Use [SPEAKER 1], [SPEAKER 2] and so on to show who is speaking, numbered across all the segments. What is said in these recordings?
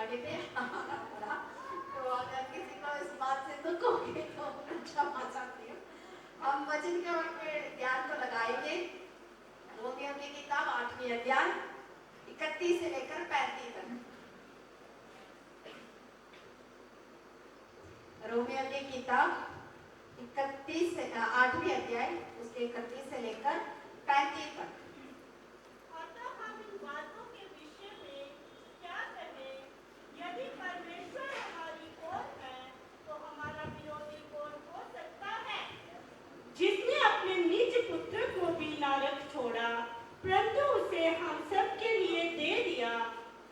[SPEAKER 1] गाड़ी पे आना पड़ा। तो अगर किसी को इस बात से दुख होगी तो मैं क्षमा चाहती हूँ। हम वचन के ध्यान को लगाएंगे। रोमियो की किताब 8वीं अध्याय 31 से लेकर 35 तक। रोमियो की किताब 8वीं अध्याय उसके 31 से लेकर 35 तक।
[SPEAKER 2] यदि परमेश्वर हमारी ओर है तो हमारा विरोधी कौन हो सकता है? जिसने अपने निज पुत्र को भी ना रख छोड़ा परंतु उसे हम सब के लिए दे दिया,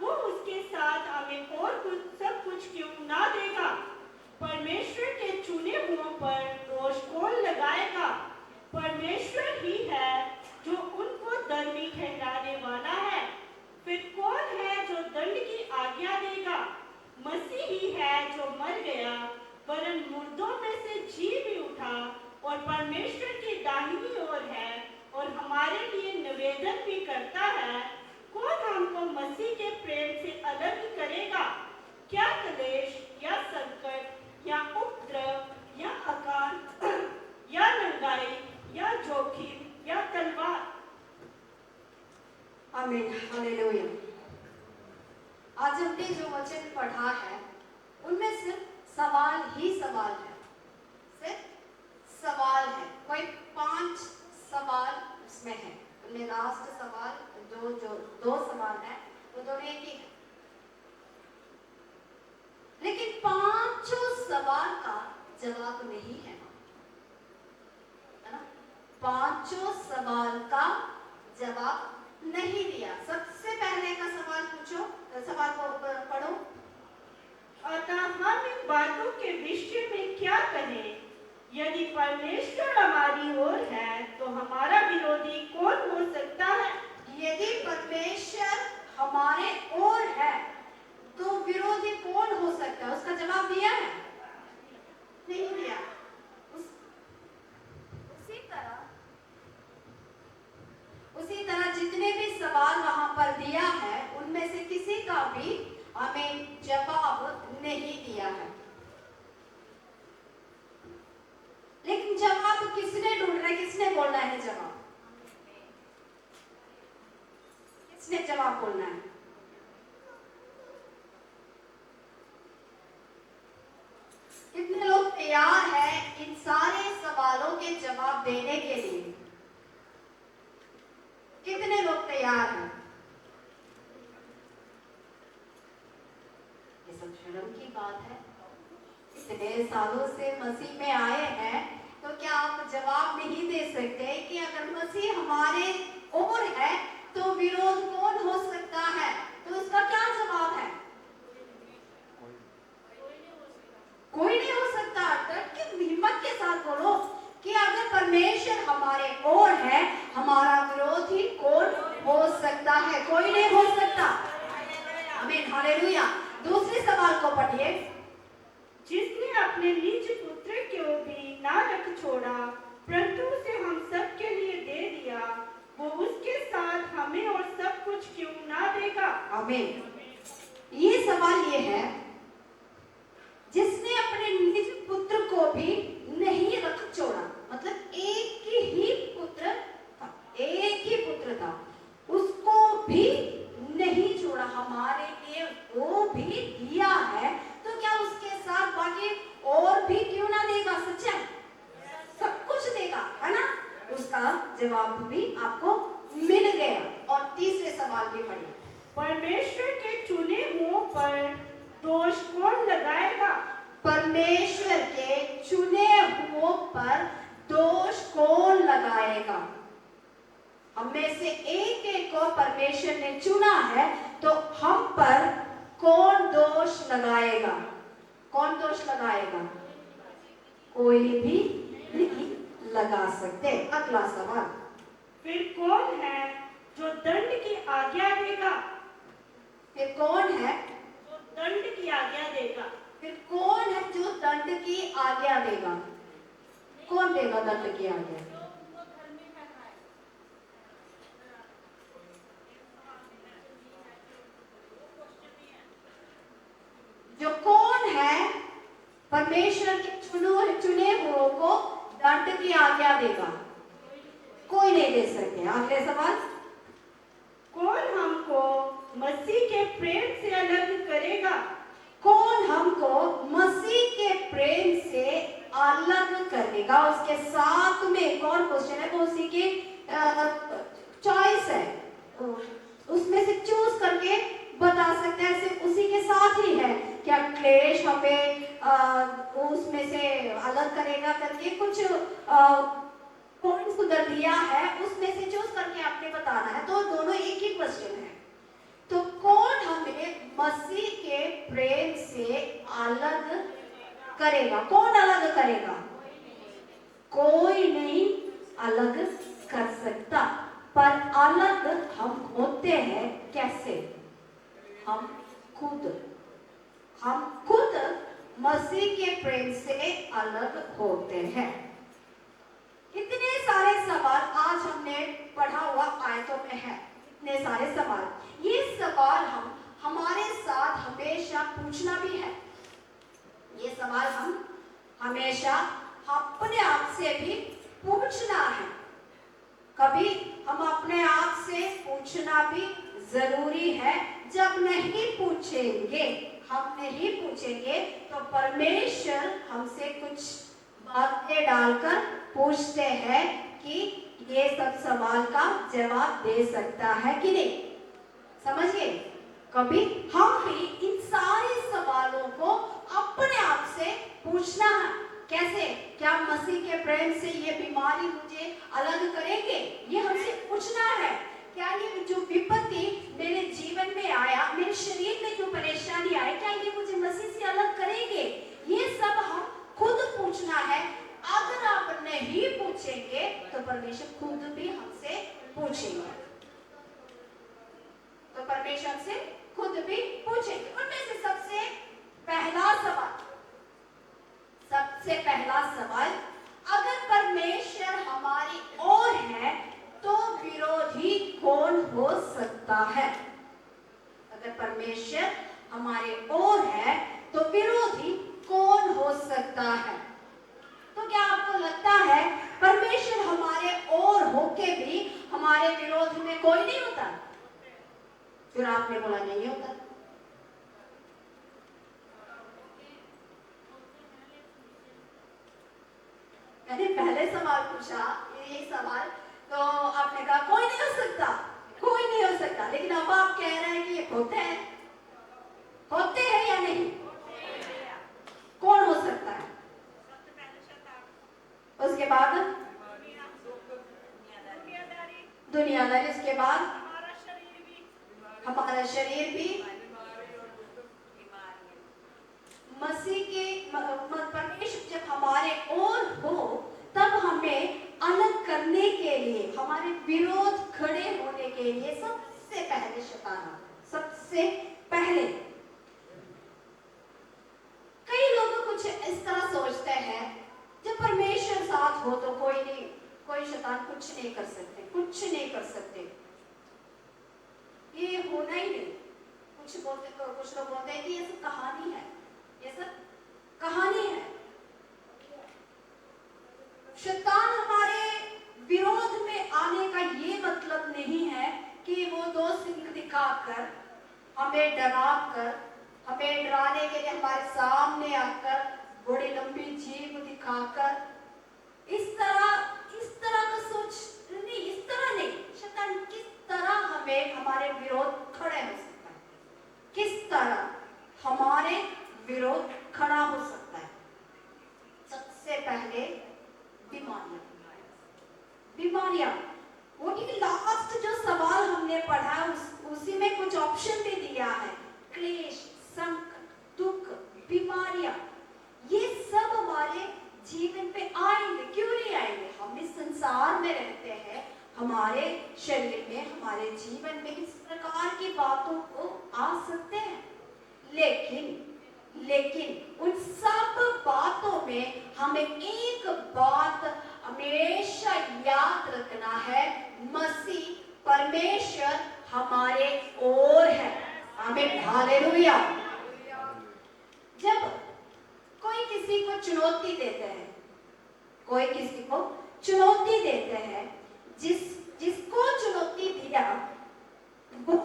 [SPEAKER 2] वो उसके साथ हमें और सब कुछ क्यों ना देगा? परमेश्वर के चुने हुओं पर दोष कौन लगाएगा? परमेश्वर ही है जो उनको धर्मी ठहराने वाला है। फिर कौन है जो दंड की आज्ञा देगा? मसीह ही है जो मर गया वरन मुर्दों में से जी भी उठा और परमेश्वर की दाहिनी ओर है और हमारे लिए निवेदन भी करता है। कौन हमको मसीह के प्रेम से अलग करेगा? क्या क्लेश या संकट या उपद्रव या अकाल या नंगाई या जोखिम या तलवार?
[SPEAKER 1] आमीन, हालेलुया। आज हमने जो वचन पढ़ा है उनमें सिर्फ सवाल ही सवाल है, सिर्फ सवाल है। कोई 5 सवाल उसमें है। उनमें लास्ट सवाल जो 2 सवाल है वो दोनों एक ही है, लेकिन 5 सवाल का जवाब नहीं है ना। 5 सवाल का जवाब नहीं दिया। सबसे पहले का सवाल पूछो, सवाल को पढ़ो।
[SPEAKER 2] अतः हम इन बातों के विषय में क्या कहें? यदि परमेश्वर हमारी ओर है तो हमारा विरोधी कौन हो सकता है?
[SPEAKER 1] यदि परमेश्वर हमारे ओर है तो विरोधी कौन हो सकता है? उसका जवाब दिया है? नहीं दिया। उसी तरह जितने भी सवाल वहां पर दिया है उनमें से किसी का भी हमें जवाब नहीं दिया है। लेकिन जवाब किसने ढूंढ रहा है? किसने बोलना है जवाब? किसने जवाब बोलना है? कितने लोग तैयार हैं इन सारे सवालों के जवाब देने के लिए? कितने लोग तैयार हैं? ये सब शर्म की बात है। इतने सालों से मसीह में आए हैं तो क्या आप जवाब नहीं दे सकते कि अगर मसीह हमारे ओर है तो विरोध कौन हो सकता है? तो उसका क्या जवाब है? कोई नहीं हो सकता। डट के हिम्मत के साथ बोलो कि अगर परमेश्वर हमारे ओर है हमारा विरोधी कौन हो सकता है? कोई नहीं हो सकता। आमीन, हालेलुया। दूसरे सवाल को पढ़िए।
[SPEAKER 2] जिसने अपने निज पुत्र को भी ना रख छोड़ा परंतु उसे हम सब के लिए दे दिया, वो उसके साथ हमें और सब कुछ क्यों ना देगा?
[SPEAKER 1] आमीन। ये सवाल ये है, जिसने अपने निज पुत्र को भी नहीं रख छोड़ा, मतलब एक ही पुत्र था, एक ही पुत्र था, उसको भी नहीं छोड़ा, हमारे लिए वो भी दिया है, तो क्या उसके साथ बाकी और भी क्यों ना देगा? सच्चा सब कुछ देगा, है ना? उसका जवाब भी आपको मिल गया। और तीसरे सवाल भी पढ़िए।
[SPEAKER 2] परमेश्वर के चुने हुओं पर दोष कौन लगाएगा?
[SPEAKER 1] परमेश्वर के चुने हुओं पर दोष कौन लगाएगा? हम में से एक एक को परमेश्वर ने चुना है, तो हम पर कौन दोष लगाएगा? कौन दोष लगाएगा? कोई भी नहीं लगा सकते। अगला सवाल।
[SPEAKER 2] फिर कौन है जो दंड की आज्ञा देगा?
[SPEAKER 1] फिर कौन है
[SPEAKER 2] जो दंड की आज्ञा देगा?
[SPEAKER 1] फिर कौन है जो दंड की आज्ञा देगा? कौन देगा दंड की आज्ञा? आज्ञा देगा? कोई नहीं दे सकते। अगले सवाल,
[SPEAKER 2] कौन हमको मसीह के प्रेम से अलग करेगा?
[SPEAKER 1] कौन हमको मसीह के प्रेम से अलग करेगा? उसके साथ में एक और क्वेश्चन है, वो उसी की चॉइस है, उसमें से चूज करके बता सकते हैं। सिर्फ उसी के साथ ही है, क्या क्लेश हमें उसमें से अलग करेगा करके कुछ पॉइंट्स उधर दिया है, उसमें से चूज करके आपने बताना है। तो दोनों एक ही क्वेश्चन है। तो कौन हमें मसीह के प्रेम से अलग करेगा? कौन अलग करेगा? कोई नहीं अलग कर सकता। पर अलग हम होते हैं कैसे? हम खुद मसीह के प्रेम से अलग होते हैं। इतने सारे सवाल आज हमने पढ़ा हुआ आयतों में है, इतने सारे सवाल। ये सवाल हम हमारे साथ हमेशा पूछना भी है। ये सवाल हम हमेशा अपने आप से भी पूछना है। कभी हम अपने आप से पूछना भी जरूरी है। जब नहीं पूछेंगे, हम नहीं पूछेंगे, तो परमेश्वर हमसे कुछ बातें डालकर पूछते हैं कि ये सब सवाल का जवाब दे सकता है कि नहीं। समझिए, कभी हम भी इन सारे सवालों को अपने आप से पूछना है। कैसे? क्या मसीह के प्रेम से ये बीमारी मुझे अलग करेंगे? ये हमसे पूछना है। क्या ये जो विपत्ति मेरे जीवन में आया, मेरे शरीर में जो परेशानी आई, क्या ये मुझे मसीह से अलग करेंगे? ये सब हम खुद पूछना है। अगर आप नहीं पूछेंगे तो परमेश्वर खुद भी हमसे पूछेंगे। तो परमेश्वर से खुद भी पूछेंगे। उनमें से सबसे पहला सवाल, अगर परमेश्वर हमारी ओर है तो विरोधी कौन हो सकता है? अगर परमेश्वर हमारे ओर है तो विरोधी कौन हो सकता है? तो क्या आपको लगता है परमेश्वर हमारे ओर होके भी हमारे विरोध में कोई नहीं होता? फिर आपने बोला नहीं होता। मैंने पहले सवाल पूछा, यही सवाल, तो आपने कहा कोई नहीं हो सकता, कोई नहीं हो सकता। लेकिन अब आप कह रहे हैं कि ये होते हैं या नहीं? कौन हो सकता है? उसके बाद दुनियादारी, उसके बाद हमारा शरीर भी मसीह के परमेश्वर जब हमारे ओर हो तब हमें अलग करने के लिए, हमारे विरोध खड़े होने के लिए सबसे पहले शैतान, सबसे पहले। कई लोग कुछ इस तरह सोचते हैं, जब परमेश्वर साथ हो तो कोई नहीं, कोई शैतान कुछ नहीं कर सकते, कुछ नहीं कर सकते, ये होना ही नहीं। कुछ लोग बोलते हैं कि ये सब कहानी है, ये सब कहानी है। शैतान हमारे विरोध में आने का ये मतलब नहीं है कि वो दो सिंह दिखाकर, हमें डराकर, हमें डराने के लिए हमारे सामने आकर बड़ी लंबी जीभ दिखाकर, इस तरह का सोच नहीं, इस तरह नहीं। शैतान किस तरह हमें हमारे विरोध खड़े हो सकता है, किस तरह हमारे विरोध खड़ा हो सकता है? सबसे पहले बीमारियां। वो लास्ट जो सवाल हमने पढ़ा उसी में कुछ ऑप्शन भी दिया है, क्लेश, संकट, दुख, बीमारियां, ये सब हमारे जीवन पे आएंगे। क्यों नहीं आएंगे? हम इस संसार में रहते हैं, हमारे शरीर में, हमारे जीवन में इस प्रकार की बातों को आ सकते हैं। लेकिन उन सब बातों में हमें एक बात हमेशा याद रखना है, मसीह परमेश्वर हमारे ओर है। आमीन, हालेलुया। जब कोई किसी को चुनौती देते हैं, कोई किसी को चुनौती देते हैं, जिसको चुनौती दिया वो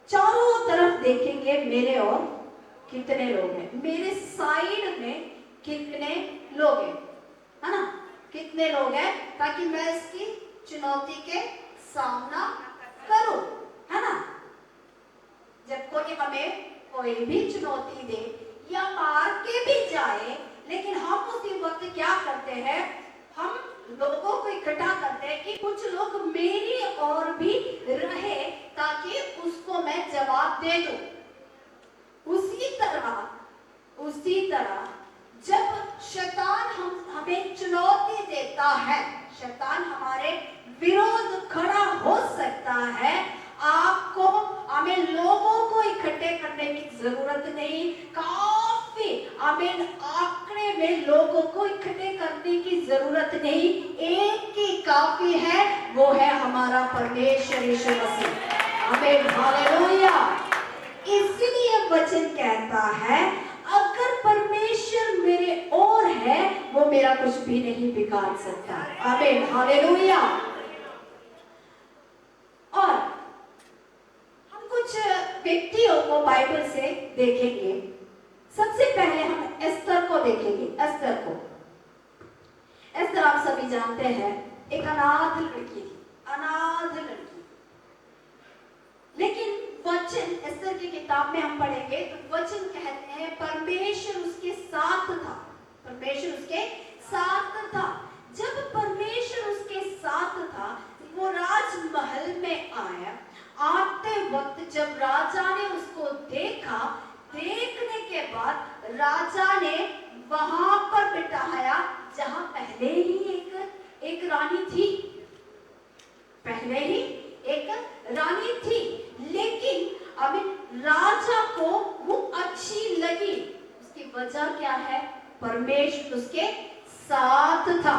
[SPEAKER 1] चारों तरफ देखेंगे मेरे और कितने लोग हैं, मेरे साइड में कितने लोग हैं, है ना, कितने लोग हैं, ताकि मैं इसकी चुनौती के सामना करूं, है ना। जब कोई हमें कोई भी चुनौती दे या मार के भी जाए, लेकिन हम उसी वक्त क्या करते हैं, हम लोगों को इकट्ठा करते हैं कि कुछ लोग मेरी और भी रहे ताकि उसको मैं जवाब दे दूं। उसी तरह जब शैतान हमें चुनौती देता है, शैतान हमारे विरोध खड़ा हो सकता है। आपको हमें लोगों को इकट्ठे करने की जरूरत नहीं, काफी हमें आंकड़े में लोगों को इकट्ठे करने की जरूरत नहीं, एक ही काफी है, वो है हमारा परमेश्वर यीशु मसीह। आमीन, हालेलुया। इसलिए वचन कहता है अगर परमेश्वर मेरे और है, वो मेरा कुछ भी नहीं बिगाड़ सकता। आमीन, हालेलुया। और हम कुछ व्यक्तियों को बाइबल से देखेंगे। सबसे पहले हम एस्तर को देखेंगे। एस्तर आप सभी जानते हैं, एक अनाथ लड़की थी, अनाथ लड़की। लेकिन वचन एस्तर की किताब में हम पढ़ेंगे तो वचन कहते हैं परमेश्वर उसके साथ था, परमेश्वर उसके साथ था। जब परमेश्वर उसके साथ था, वो राजमहल में आया। आते वक्त जब राजा ने उसको देखा, देखने के बाद राजा ने वहां पर बिठाया जहां पहले ही एक रानी थी, पहले ही एक रानी थी। लेकिन अभी राजा को वो अच्छी लगी, उसकी वजह क्या है, परमेश्वर उसके साथ था।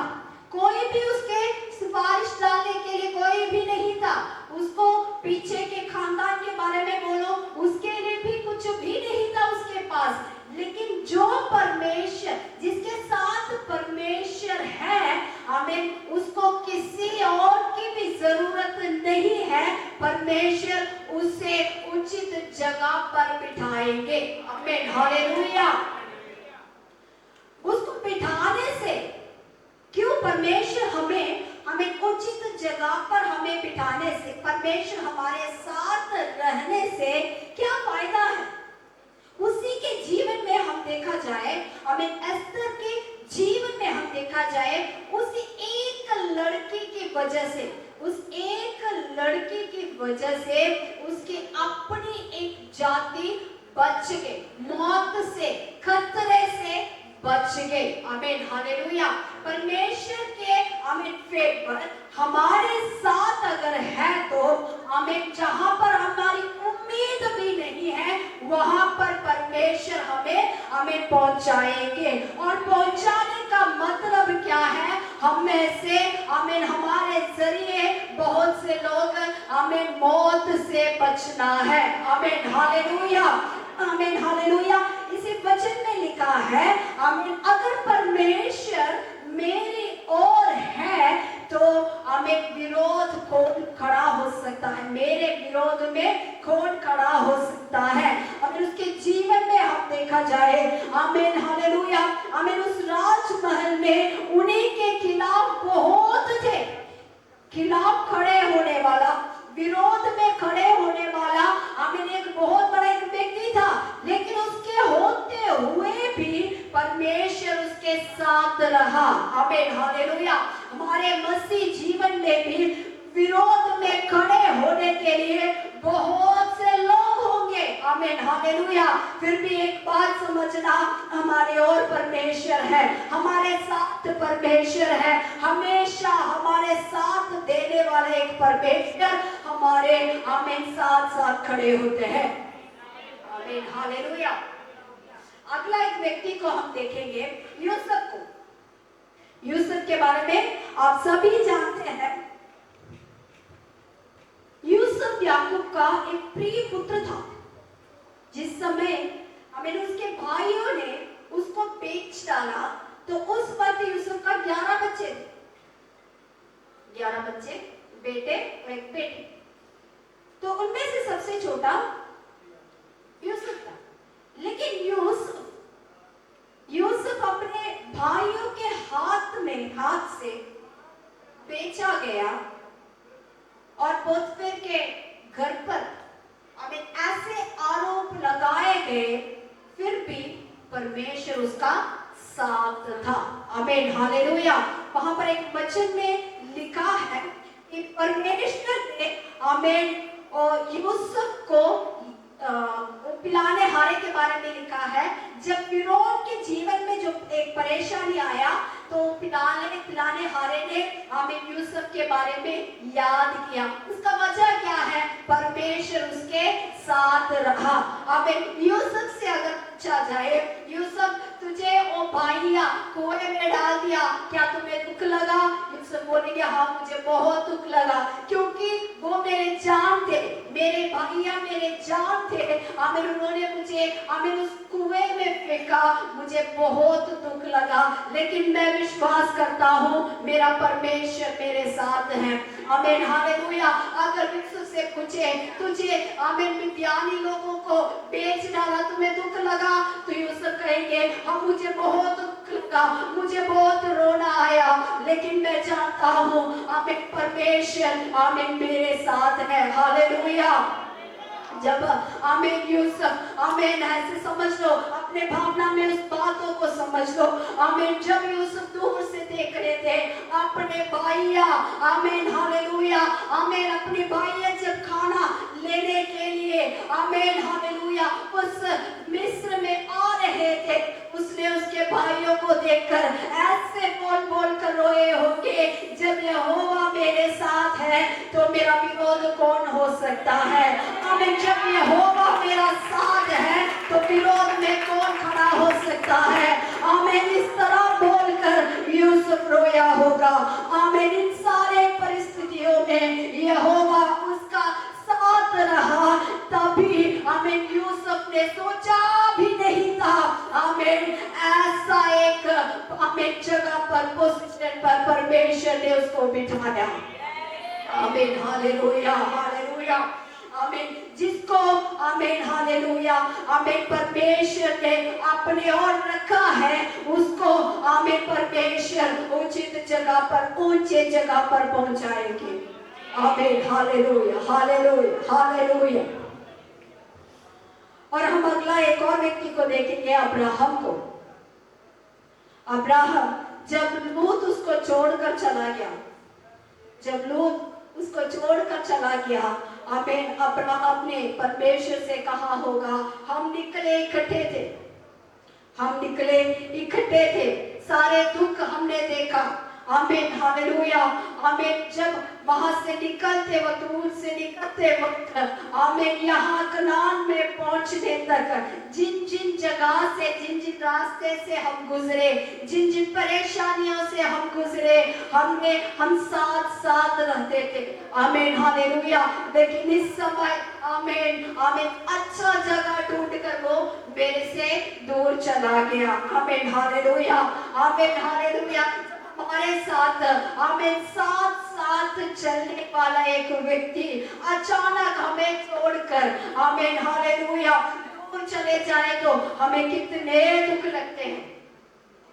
[SPEAKER 1] कोई भी उसके सिफारिश डालने के लिए कोई भी नहीं था। उसको पीछे के खानदान के बारे में बोलो, उसके लिए भी कुछ भी नहीं था उसके पास। लेकिन जो परमेश्वर, जिसके साथ परमेश्वर है, हमें उसको किसी और की भी जरूरत नहीं है। परमेश्वर उसे उचित जगह पर बिठाएंगे। आमीन, हालेलुया। उसको बिठाने से, क्यों परमेश्वर हमें उचित जगह पर हमें बिठाने से, परमेश्वर हमारे साथ रहने से क्या फायदा है? उसी के जीवन में हम देखा जाए, हमें एस्तर के जीवन में हम देखा जाए, उसी एक लड़की की वजह से, उस एक लड़की की वजह से उसकी अपनी एक जाति बच गई, मौत से, खतरे से बच गए। आमीन, हालेलुया। परमेश्वर के आमीन फेवर हमारे साथ अगर है तो आमीन, जहां पर हमारी उम्मीद भी नहीं है, वहां पर परमेश्वर हमें पहुंचाएंगे। और पहुंचाने का मतलब क्या है? हम में से आमीन, हमारे जरिए बहुत से लोग आमीन मौत से बचना है। आमीन, हालेलुया, आमीन, हालेलुया। इसी वचन में लिखा है आमीन, अगर परमेश्वर मेरी ओर है तो हमें विरोध कौन खड़ा हो सकता है? मेरे विरोध में कौन खड़ा हो सकता है? अगर उसके जीवन में हम देखा जाए, आमीन, हालेलुया, आमीन, उस राजमहल में उन्हीं के खिलाफ बहुत थे, खिलाफ खड़े होने वाला, विरोध में खड़े होने वाला आमीन एक बहुत बड़ा एक व्यक्ति था। लेकिन उसके होते हुए भी परमेश्वर उसके साथ रहा। आमीन, हालेलुया। हमारे मसीह जीवन में भी विरोध में खड़े होने के लिए बहुत से लोग होंगे। आमीन, हालेलुया। फिर भी एक बात समझना, हमारे और परमेश्वर है, हमारे साथ परमेश्वर है, हमेशा हमारे साथ देने वाले एक परमेश्वर हमारे आमीन साथ साथ खड़े होते हैं। आमीन, हालेलुया। अगला एक व्यक्ति को हम देखेंगे, यूसुफ को। यूसुफ के बारे में आप सभी जानते हैं। यूसुफ याकूब का एक प्रिय पुत्र था। जिस समय हमें उसके भाइयों ने उसको बेच डाला तो उस वक्त यूसुफ का 11 बच्चे थे। 11 बच्चे, बेटे और एक बेटी। तो उनमें से सबसे छोटा यूसुफ था। लेकिन यूसुफ अपने भाइयों के हाथ से बेचा गया और पोतीफर के घर पर ऐसे आरोप लगाए गए, फिर भी परमेश्वर उसका साथ था। आमीन, हालेलुया। वहां पर एक वचन में लिखा है कि परमेश्वर ने आमीन और यूसुफ को पिलाने हारे के बारे में लिखा है। जब फिरौन के जीवन में जो एक परेशानी आया तो पिलाने हारे ने आमीन यूसुफ के बारे में याद किया। उसका वजह क्या है? परमेश्वर उसके साथ रहा। आमीन। यूसुफ से अगर पूछा जाए, यूसुफ तुझे ओ भाइया कुएं में डाल दिया, क्या तुम्हें दुख लगा? यूसुफ बोलेंगे हाँ मुझे बहुत दुख लगा, क्योंकि वो मेरे जान थे, मेरे भैया मेरे जान थे। आमीन। उन्होंने मुझे आमीन उस कुएं में फेंका, मुझे बहुत दुख लगा, लेकिन मैं विश्वास करता हूँ मेरा परमेश्वर मेरे साथ है। आमीन, हालेलुया। अगर यूसुफ से पूछे तुझे आमीन मिद्यानी लोगों को बेच डाला, तुम्हें दुख लगा? तो यूसुफ कहेंगे हाँ मुझे बहुत दुख लगा, मुझे बहुत रोना आया, लेकिन मैं जानता हूँ आमीन परमेश्वर आमीन मेरे साथ है। हालेलुया। जब आमीन यूसुफ आमीन ऐसे समझ लो, अपने भावना में उस बातों को समझ लो। आमीन। जब यूसुफ दूर से देख रहे थे अपने भाइया आमीन हालेलुया आमीन अपने भाइया जब खाना लेने के लिए आमीन हालेलुया उस मिस्र में आ रहे थे, उसने उसके भाइयों को देखकर ऐसे बोल कर रोए होंगे, जब यहोवा मेरे साथ है तो मेरा विरोध कौन हो सकता है? आमीन। जब यहोवा मेरा साथ है तो विरोध में कौन खड़ा हो सकता है? आमीन। इस तरह बोलकर यूसुफ रोया होगा। आमीन। इन सारे परिस्थितियों में यहोवा उसका साथ रहा, तभी आमीन यूसुफ ने सोचा भी नहीं था आमीन ऐसा एक आमीन जगह पर पोजीशन पर परमेश्वर ने उसको बिठाया। आमीन, हालेलुया, हालेलुया। आमीन। जिसको आमीन हालेलुया आमीन परमेश्वर ने अपने और रखा है, उसको आमीन परमेश्वर उचित जगह पर ऊंचे जगह पर पहुंचाएंगे। आमीन, हालेलुया, हालेलुया, हालेलुया। और हम अगला एक और व्यक्ति को देखेंगे, अब्राहम को। अब्राहम जब लूत उसको छोड़कर चला गया, जब लूत उसको छोड़कर चला गया, आमीन अब्राहम ने परमेश्वर से कहा होगा हम निकले इकट्ठे थे, हम निकले इकट्ठे थे, सारे दुख हमने देखा। आमीन, हालेलुया। आमीन। जब वहां से निकलते वक्त, दूर से निकलते वक्त आमीन यहाँ कनान में पहुंचने तक जिन जिन जगह से, जिन जिन रास्ते से हम गुजरे, जिन जिन परेशानियों से हम गुजरे, हम साथ साथ रहते थे। आमीन, हालेलुया। लेकिन इस समय आमीन आमीन अच्छा जगह ढूंढ कर वो मेरे से दूर चला गया। आमीन, हालेलुया, आमीन, हालेलुया। हमारे साथ आमीन साथ साथ चलने वाला एक व्यक्ति अचानक हमें छोड़कर आमीन हालेलुया दूर चले जाए तो हमें कितने दुख लगते हैं,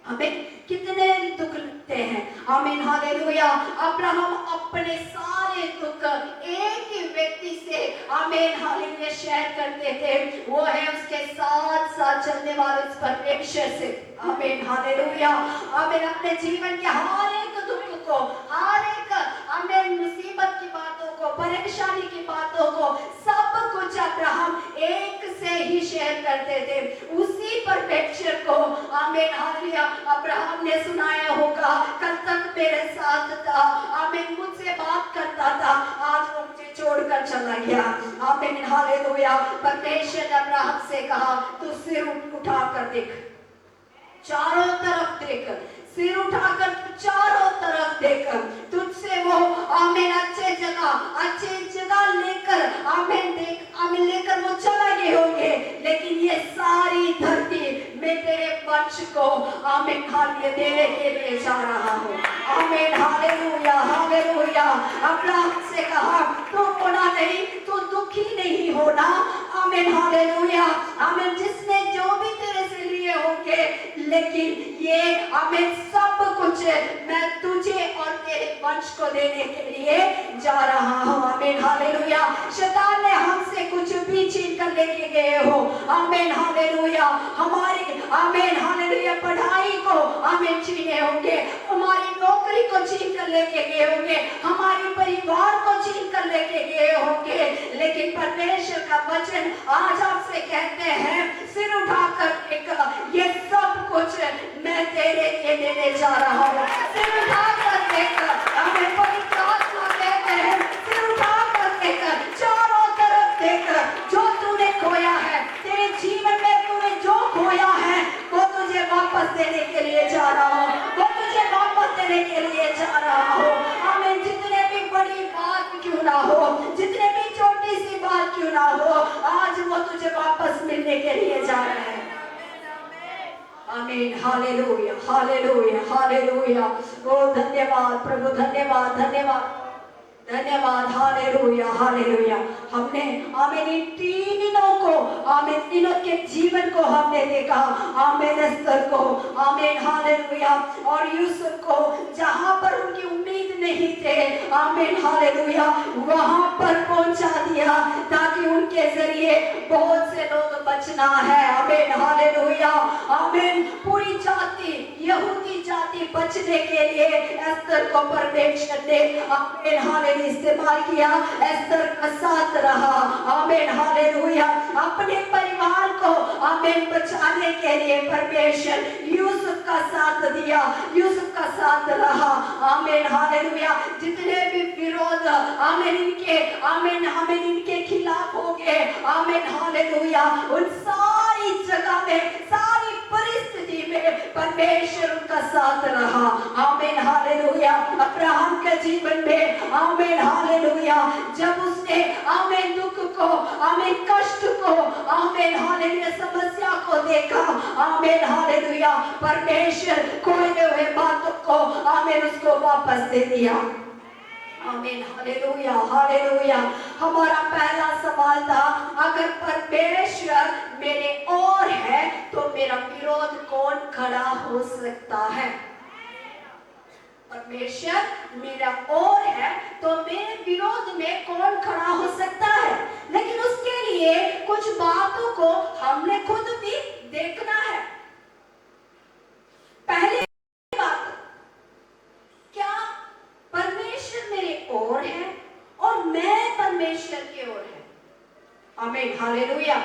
[SPEAKER 1] हमें कितने दुख लगते हैं। आमीन, हालेलुया। अब्राहम अपने सारे दुख एक ही व्यक्ति से आमीन हालेलुया शेयर करते थे, वो है उसके साथ साथ चलने वाले उस परमेश्वर से। आमीन, हालेलुया। आमीन। अपने जीवन के हर एक दुख को, हर एक आमीन मुसीबत की बातों को, परेशानी की बातों को, सब कुछ अब्राहम एक से ही शेयर करते थे, उसी परमेश्वर को। आमीन, हालेलुया। अब्राहम ने सुनाया होगा कल तक मेरे साथ था, आमीन मुझसे बात करता था, आज वो मुझे छोड़कर चला गया। आमीन, हालेलुया। परमेश्वर ने अब्राहम से कहा तू सिर उठा कर देख, चारों तरफ देख, सिर उठाकर चारों तरफ देख, तुझसे वो आमीन अच्छे जगह लेकर आमीन देख आमीन लेकर वो चला गए होंगे, लेकिन ये सारी धरती मैं तेरे वंश को आमीन हालेलुया देने के लिए जा रहा हूँ। आमीन हालेलुया हालेलुया। अब्राहम से कहा तू रोना नहीं, तू दुखी नहीं होना। आमीन हालेलुया। आमीन जिसने जो भी तेरे से लिए होंगे, लेकिन ये आमीन सब कुछ मैं तुझे और तेरे वंश को देने के लिए जा रहा हूँ। आमीन हालेलुया। शैतान ने हमसे कुछ भी छीन कर लेके गए हो, आमीन हालेलुया, हमारी आमीन हालेलुया पढ़ाई को आमीन छीने होंगे, हमारी नौकरी को छीन कर लेके गए होंगे, हमारे परिवार को छीन कर लेके गए होंगे, लेकिन परमेश्वर का वचन आज आपसे कहते हैं सिर उठाकर एक ये सब कुछ मैं तेरे लिए देने जा रहा हूँ। सिर उठाकर देख, हमें पवित्र आत्मा कहते हैं सिर उठाकर देख, चारों तरफ देख, जो तूने खोया है तेरे जीवन में, तूने जो खोया है वो तुझे वापस देने के लिए जा रहा हूँ, वो तुझे वापस देने के लिए जा रहा हूँ। हमें जितने भी बड़ी बात क्यों ना हो, जितने भी छोटी सी बात क्यों ना हो, आज वो तुझे वापस मिलने के लिए जा रहा है। आमीन हालेलुया हालेलुया हालेलुया। ओ धन्यवाद प्रभु, धन्यवाद धन्यवाद धन्यवाद हालेलुया हालेलुया। हमने आमीन इन तीनों को, आमीन तीनों के जीवन को हमने देखा, आमीन एस्तर को, आमीन हालेलुया, और यूसुफ को जहां पर उनकी उम्मीद नहीं थे, आमीन हालेलुया, वहां पर पहुंचा दिया ताकि उनके जरिए बहुत से लोग बचना है। आमीन हालेलुया। आमीन पूरी जाति, यहूदी जाति बचने के लिए एस्तर को परमेश्वर ने आमीन हालेलुया इस्तेमाल किया, एस्तर का साथ रहा। आमीन हालेलुया। अपने परिवार को आमीन बचाने के लिए परमेश्वर यूसुफ का साथ दिया, यूसुफ का साथ रहा। आमीन हालेलुया। जितने भी विरोध आमीन इनके आमीन आमीन इनके खिलाफ हो गए, आमीन हालेलुया, उन सारी जगह में, सारी परिस्थिति में परमेश्वर उनका साथ रहा। आमीन हालेलुया। अब्राहम के जीवन में आमीन हालेलुया, जब उसने आमीन दुख को, आमीन कष्ट को, आमीन हालेलुया समस्या को देखा, आमीन हालेलुया, परमेश्वर खोए हुए बातों को आमीन उसको वापस दे दिया। आमीन हालेलुया हालेलुया। हमारा पहला सवाल था, अगर परमेश्वर मेरे ओर है तो मेरा विरोध कौन खड़ा हो सकता है? परमेश्वर मेरा ओर है तो मेरे विरोध में कौन खड़ा हो सकता है? लेकिन उसके लिए कुछ बातों को हमने खुद भी देखना है। पहली बात, क्या परमेश्वर मेरे ओर है और मैं परमेश्वर के ओर है? आमीन हालेलुया।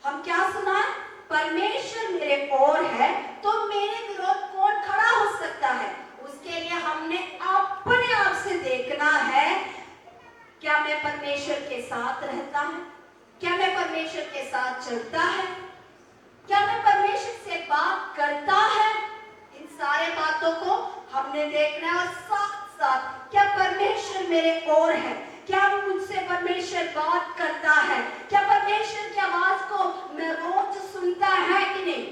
[SPEAKER 1] हम क्या सुना? परमेश्वर मेरे ओर है तो मेरे विरोध कौन खड़ा हो सकता है? उसके लिए हमने अपने आप से देखना है, क्या मैं परमेश्वर के साथ रहता है? क्या मैं परमेश्वर के साथ चलता है? क्या मैं परमेश्वर से बात करता है? इन सारे बातों को हमने देखना है। और साथ साथ क्या परमेश्वर मेरे ओर है? क्या मुझसे परमेश्वर बात करता है? क्या परमेश्वर की आवाज को मैं रोज सुनता है कि नहीं?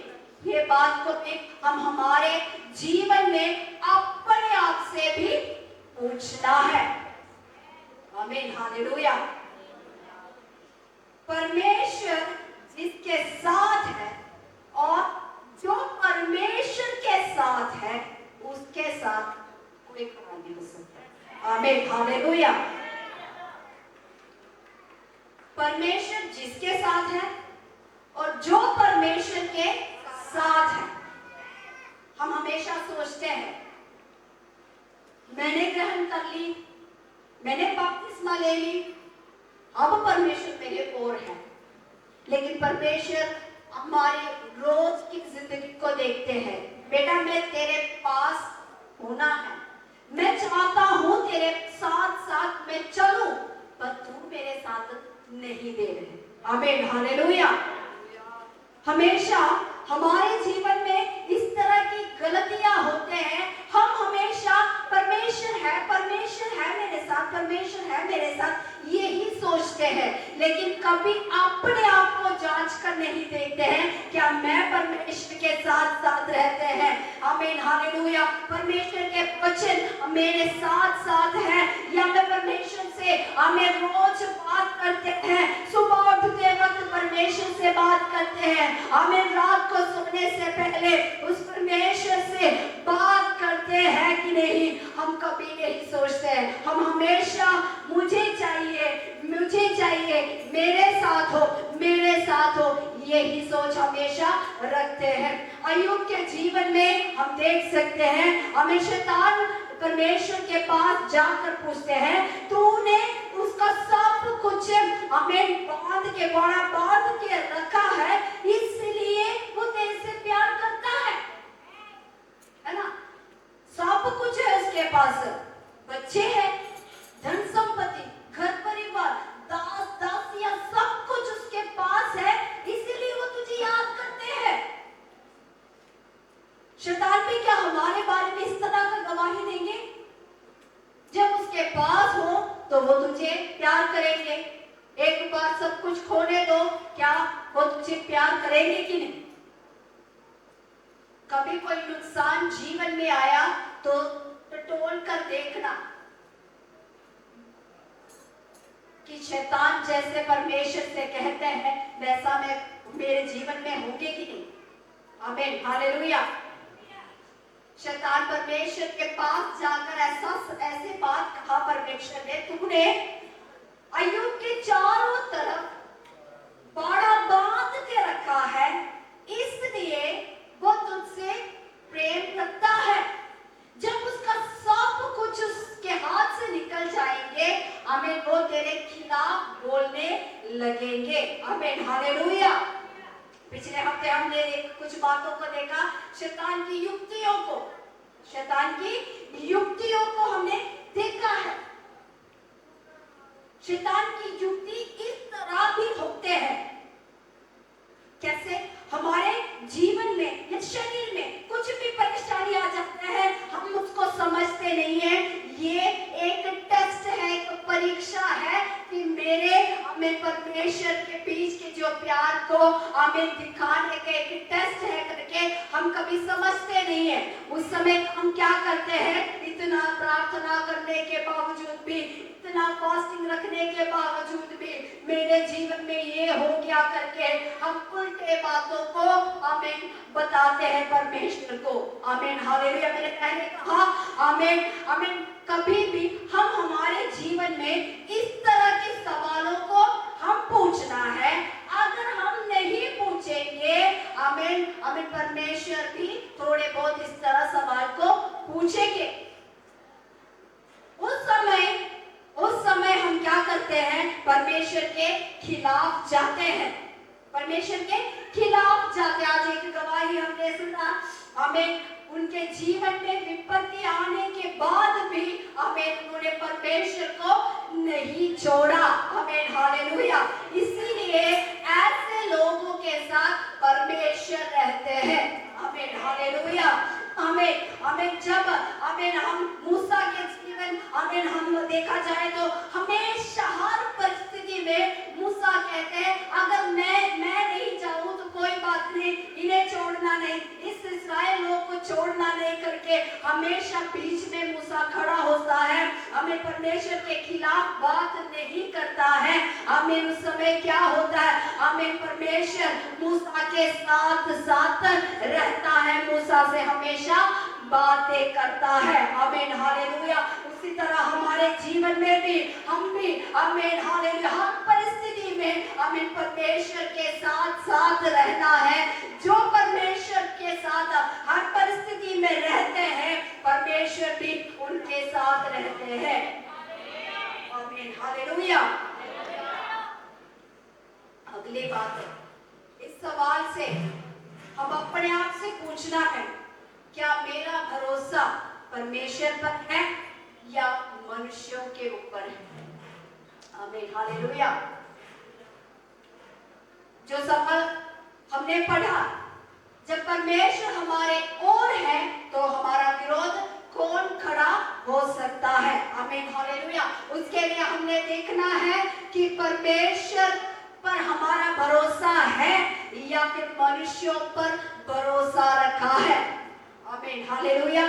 [SPEAKER 1] ये बात को एक हम हमारे जीवन में अपने आप से भी पूछना है। आमीन हालेलुया। परमेश्वर जिसके साथ है और जो परमेश्वर के साथ है उसके साथ कोई खड़ा नहीं हो सकता। आमीन हालेलुया। परमेश्वर जिसके साथ है और जो परमेश्वर के साथ है, हम हमेशा सोचते हैं मैंने ग्रहण कर ली, मैंने बपतिस्मा ले ली, अब परमेश्वर मेरे ओर है। लेकिन परमेश्वर हमारी रोज की जिंदगी को देखते हैं, बेटा मैं तेरे पास होना है, मैं चाहता हूं तेरे साथ साथ मैं चलूं, पर तू मेरे साथ नहीं दे रहे। आमीन हालेलुया। हमेशा हमारे जीवन में इस तरह की गलतियां होते हैं। हम हमेशा परमेश्वर है मेरे साथ, परमेश्वर है मेरे साथ यही सोचते हैं, लेकिन कभी अपने आप को जांच कर नहीं देखते हैं क्या मैं परमेश्वर के साथ साथ रहते हैं। आमीन हालेलुया। परमेश्वर के वचन मेरे साथ साथ है या मैं परमेश्वर से आमीन रोज बात करते हैं। सुबह उठते वक्त परमेश्वर से बात करते हैं। आमीन रात को सोने से पहले उस परमेश्वर से बात करते हैं कि नहीं, हम कभी नहीं सोचते हैं। हम हमेशा मुझे चाहिए, मेरे साथ हो यही सोच हमेशा रखते हैं। अय्यूब के जीवन में हम देख सकते हैं, हमें शैतान परमेश्वर के पास जाकर पूछते हैं तूने उसका सब कुछ हमें बांध के रखा है, इसलिए वो तेरे से प्यार करता है ना। सब कुछ है उसके पास, बच्चे हैं, धन संपत्ति, घर परिवार, दास दासियां, सब कुछ उसके पास है, इसीलिए वो तुझे याद करते हैं। शैतान भी क्या हमारे बारे में इस तरह का गवाही देंगे? जब उसके पास हो तो वो तुझे प्यार करेंगे। एक बार सब कुछ खोने दो, क्या वो तुझे प्यार करेंगे कि नहीं? कभी कोई नुकसान जीवन में आया तो टटोल कर देखना कि शैतान जैसे परमेश्वर से कहते हैं वैसा मैं मेरे जीवन में होंगे कि नहीं। आमीन हालेलुया। शैतान परमेश्वर के पास जाकर ऐसे बात कहा परमेश्वर ने, तूने अय्यूब के चारों तरफ बाड़ा बांध के रखा है, इसलिए वो तुझसे प्रेम रखता है। जब उसका सब कुछ उसके हाथ से निकल जाएंगे, आमीन, वो तेरे खिलाफ बोलने लगेंगे। आमीन हालेलुया। पिछले हफ्ते हमने कुछ बातों को देखा, शैतान की युक्तियों को हमने देखा है। शैतान की युक्ति इस तरह भी होते हैं, कैसे हमारे जीवन में या शरीर में कुछ भी परेशानी आ जाता है, हम उसको समझते नहीं है। ये एक टेस्ट है, एक परीक्षा है कि हमें परमेश्वर के बीच के जो प्यार को हमें दिखाने का एक टेस्ट है करके हम कभी समझते नहीं है। उस समय हम क्या करते हैं, इतना प्रार्थना करने के बावजूद भी, इतना फास्टिंग रखने के बावजूद भी मेरे जीवन में ये हो गया करके हम उल्टे बातों को आमीन बताते हैं परमेश्वर को। आमीन हालेलुया। मेरे पहले कहा आमीन आमीन, कभी भी हम हमारे जीवन में इस तरह के सवालों को हम पूछना है। अगर हम नहीं पूछेंगे, आमीन आमीन, परमेश्वर भी थोड़े बहुत इस तरह सवाल को पूछेंगे। उस समय हम क्या करते हैं, परमेश्वर के खिलाफ जाते हैं, परमेश्वर के खिलाफ जाते। आज एक गवाही हमने सुना, हमें उनके जीवन में विपत्ति आने के बाद भी हमें उन्होंने परमेश्वर को नहीं छोड़ा। आमीन हालेलुया। इसीलिए ऐसे लोगों के साथ परमेश्वर रहते हैं। आमीन हालेलुया। हमें जब हम मूसा के जीवन हम देखा जाए तो हमेशा हर परिस्थिति में मूसा कहते हैं अगर मैं नहीं जाऊं तो कोई बात नहीं, इन्हें छोड़ना नहीं, इस इस्राएल लोग को छोड़ना नहीं करके हमेशा बीच में मूसा खड़ा होता है। हमें परमेश्वर के खिलाफ बात नहीं करता है। हमें उस समय क्या होता है, हमें परमेश्वर मूसा के साथ रहता है, मूसा से हमेशा बातें करता है। आमीन हालेलुया। उसी तरह हमारे जीवन में भी हम भी आमीन हालेलुया हर परिस्थिति में आमीन परमेश्वर के साथ रहना है। जो परमेश्वर के साथ हर परिस्थिति में रहते हैं, परमेश्वर भी उनके साथ रहते हैं। आमीन हालेलुया। अगली बात है, इस सवाल से हम अपने आप से पूछना है, क्या मेरा भरोसा परमेश्वर पर है या मनुष्यों के ऊपर है? आमीन हालेलुया। जो सवाल हमने पढ़ा जब परमेश्वर हमारे ओर है तो हमारा विरोध कौन खड़ा हो सकता है। आमीन हालेलुया। उसके लिए हमने देखना है कि परमेश्वर पर हमारा भरोसा है या फिर मनुष्यों पर भरोसा रखा है। आमीन हालेलुया।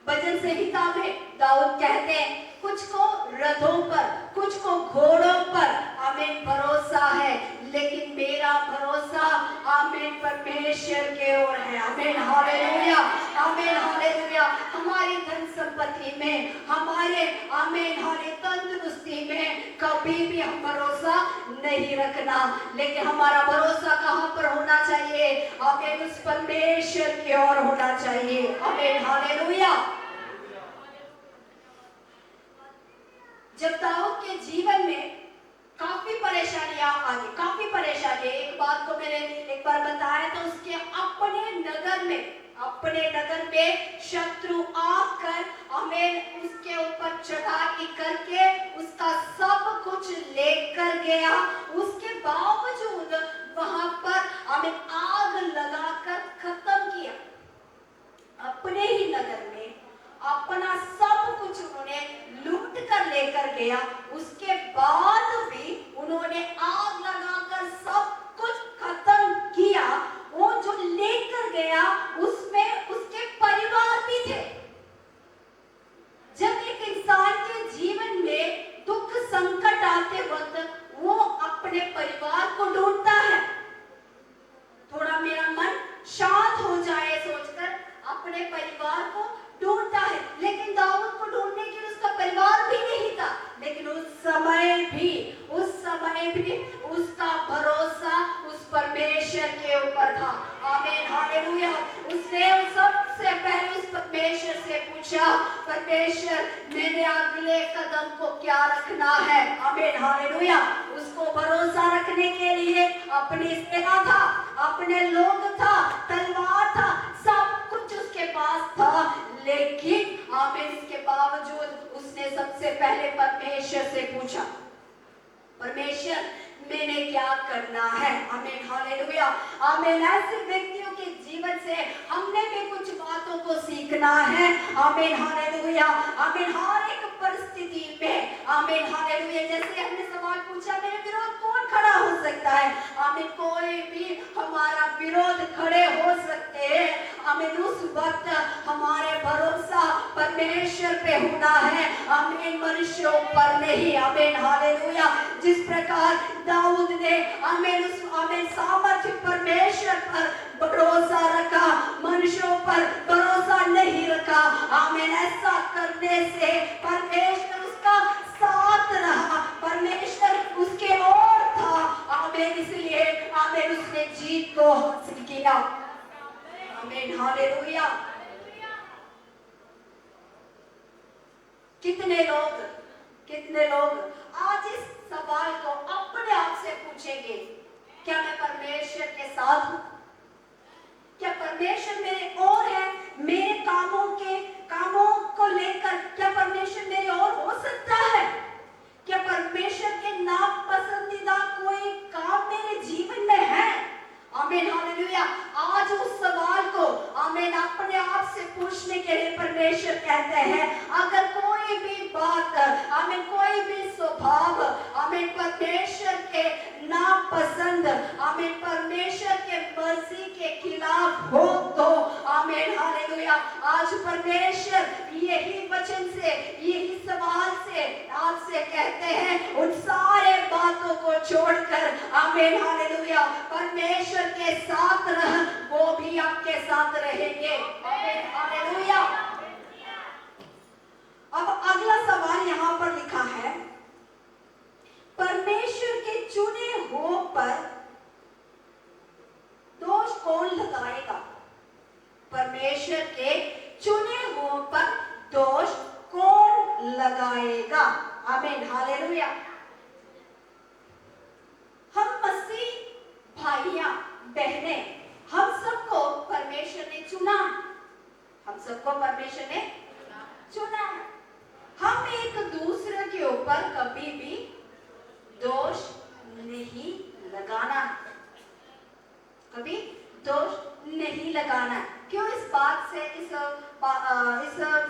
[SPEAKER 1] भजन संहिता में दाऊद कहते हैं कुछ को रथों पर कुछ को घोड़ों पर आमीन भरोसा है, लेकिन मेरा भरोसा आमीन परमेश्वर के ओर है। आमीन हालेलुया। आमीन हालेलुया। हमारी धन संपत्ति में, हमारे आमीन हाले तंदुरुस्ती में कभी भी हम भरोसा नहीं रखना, लेकिन हमारा भरोसा कहाँ पर होना चाहिए? आमीन उस परमेश्वर की ओर होना चाहिए। आमीन हालेलुया। जब दाऊद के जीवन में काफी परेशानियां आ गई, काफी परेशानी, एक बात को मैंने एक बार बताया तो उसके अपने नगर में शत्रु आकर आमीन उसके ऊपर चढ़ाई करके उसका सब कुछ लेकर गया। उसके बावजूद वहां पर आमीन आग लगाकर खत्म किया। अपने ही नगर में अपना सब कुछ उन्होंने लूट कर लेकर गया। उसके बाद भी उन्होंने आग लगाकर सब कुछ खत्म किया। वो जो लेकर गया उसमें उसके परिवार भी थे। जब एक इंसान के जीवन में दुख संकट आते वक्त वो अपने परिवार को ढूंढता है। थोड़ा मेरा मन शांत हो जाए सोचकर अपने परिवार को ढूंढता है, लेकिन दाऊद को ढूंढने के लिए उसका परिवार भी नहीं था। लेकिन उस समय भी उसका भरोसा उस परमेश्वर के ऊपर था। आमीन हालेलुया। उसने सबसे पहले उस परमेश्वर से पूछा, परमेश्वर मेरे अगले कदम को क्या रखना है? आमीन हालेलुया। उसको भरोसा रखने के लिए अपनी सेना था, अपने लोग था, तलवार था, सब कुछ उसके पास था, लेकिन आमीन इसके बावजूद उसने सबसे पहले परमेश्वर से पूछा, परमेश्वर मैंने क्या करना है? आमीन हालेलुया। आमीन ऐसे व्यक्तियों के जीवन से हमने भी कुछ बातों को सीखना है। आमीन हालेलुया। आमीन हर एक परिस्थिति में आमीन हालेलुया। जैसे हमने सवाल पूछा मेरे विरोध कौन खड़ा हो सकता है? आमीन कोई भी हमारा विरोध खड़े हो सकते हैं। आमीन उस वक्त हमारे भरोसा परमेश्वर पे होना है, आमीन मनुष्यों पर नहीं। आमीन हालेलुया। जिस प्रकार दाऊद ने आमीन उस आमीन सामर्थ्य परमेश्वर पर भरोसा रखा, मनुष्यों पर भरोसा नहीं रखा। आमीन ऐसा करने से परमेश्वर उसका साथ रहा, परमेश्वर उसके ओर था। आमीन इसलिए आमीन उसने जीत को हासिल किया। आमीन हालेलुया। कितने लोग आज इस सवाल को अपने आप से पूछेंगे, क्या मैं परमेश्वर के साथ हूं? क्या परमेश्वर मेरे ओर है? मेरे कामों को लेकर क्या परमेश्वर मेरे ओर हो सकता है? क्या परमेश्वर के नापसंदीदा कोई काम मेरे जीवन में है? आमीन हालेलुया। आज उस सवाल को आमीन अपने आप से पूछने के लिए परमेश्वर कहते हैं, अगर कोई भी बात आमीन कोई भी स्वभाव आमीन परमेश्वर के नापसंद आमीन परमेश्वर के मर्जी के खिलाफ हो तो आमीन हालेलुया। आज परमेश्वर यही वचन से यही सवाल से आपसे कहते हैं, उन सारे बातों को छोड़कर आमीन हालेलुया परमेश्वर के साथ रह, वो भी आपके साथ रहेंगे। आमीन हालेलुया। अब अगला सवाल यहाँ पर लिखा है, परमेश्वर के चुने हुओं पर दोष कौन लगाएगा? परमेश्वर के चुने हुओं पर दोष कौन लगाएगा? आमीन हालेलुया। हम मसीह भाइयां बहनें, हम सबको परमेश्वर ने चुना, हम सबको परमेश्वर ने चुना है। हम एक दूसरे के ऊपर कभी भी दोष नहीं लगाना। कभी दोष नहीं लगाना है। क्यों इस बात से इस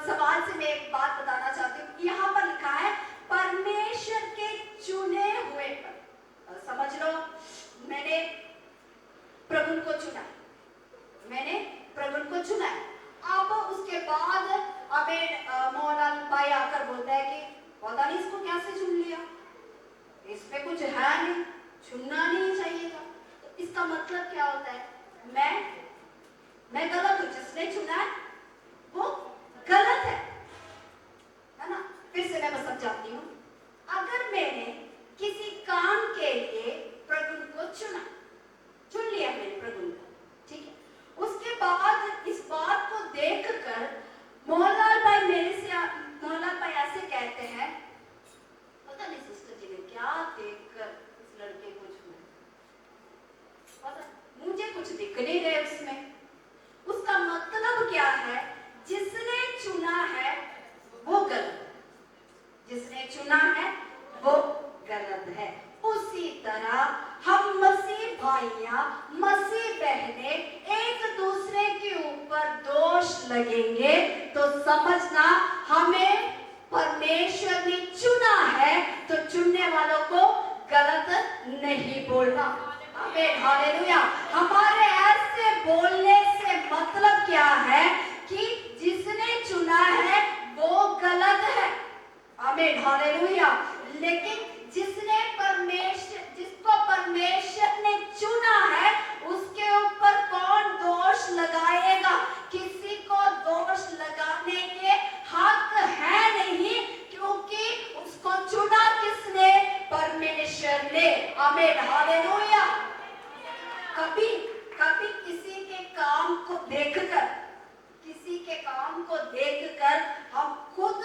[SPEAKER 1] सवाल से मैं एक बात बताना चाहती हूँ। यहाँ पर लिखा है परमेश्वर के चुने हुए पर। समझ लो, मैंने प्रभु को चुना, मैंने प्रभु को चुना है। अब उसके बाद हमें मोहनलाल भाई आकर बोलता है कि पता नहीं इसको कैसे चुन लिया, इसमें कुछ है नहीं, चुनना नहीं चाहिए था। तो इसका मतलब क्या होता है, मैं गलत हूं, जिसने चुना है वो गलत है ना। फिर से मैं समझाती हूँ। अगर मैंने किसी काम के लिए प्रभु को चुन लिया मैंने प्रभु को, ठीक है, उसके बाद इस बात को देखकर मोहनलाल भाई ऐसे कहते हैं, पता नहीं सिस्टर जी ने क्या देखकर इस लड़के को चुना, पता मुझे कुछ दिख नहीं रहे उसमें। उसका मतलब क्या है, जिसने चुना है वो गलत, जिसने चुना है वो गलत है। उसी तरह हम मसीह भाइयां, मसीह बहने एक दूसरे के ऊपर दोष लगेंगे तो समझना हमें परमेश्वर ने चुना है, तो चुनने वालों को गलत नहीं बोलना। आमीन, हालेलुया। हमारे ऐसे बोलने से मतलब क्या है कि जिसने चुना है वो गलत है। आमीन, हालेलुया। लेकिन जिसको परमेश्वर ने चुना है उसके ऊपर कौन दोष लगाएगा? किसी को दोष लगाने के हक है नहीं, क्योंकि उसको चुना किसने? परमेश्वर ने। आमीन, हालेलुया। कभी किसी के काम को देखकर हम खुद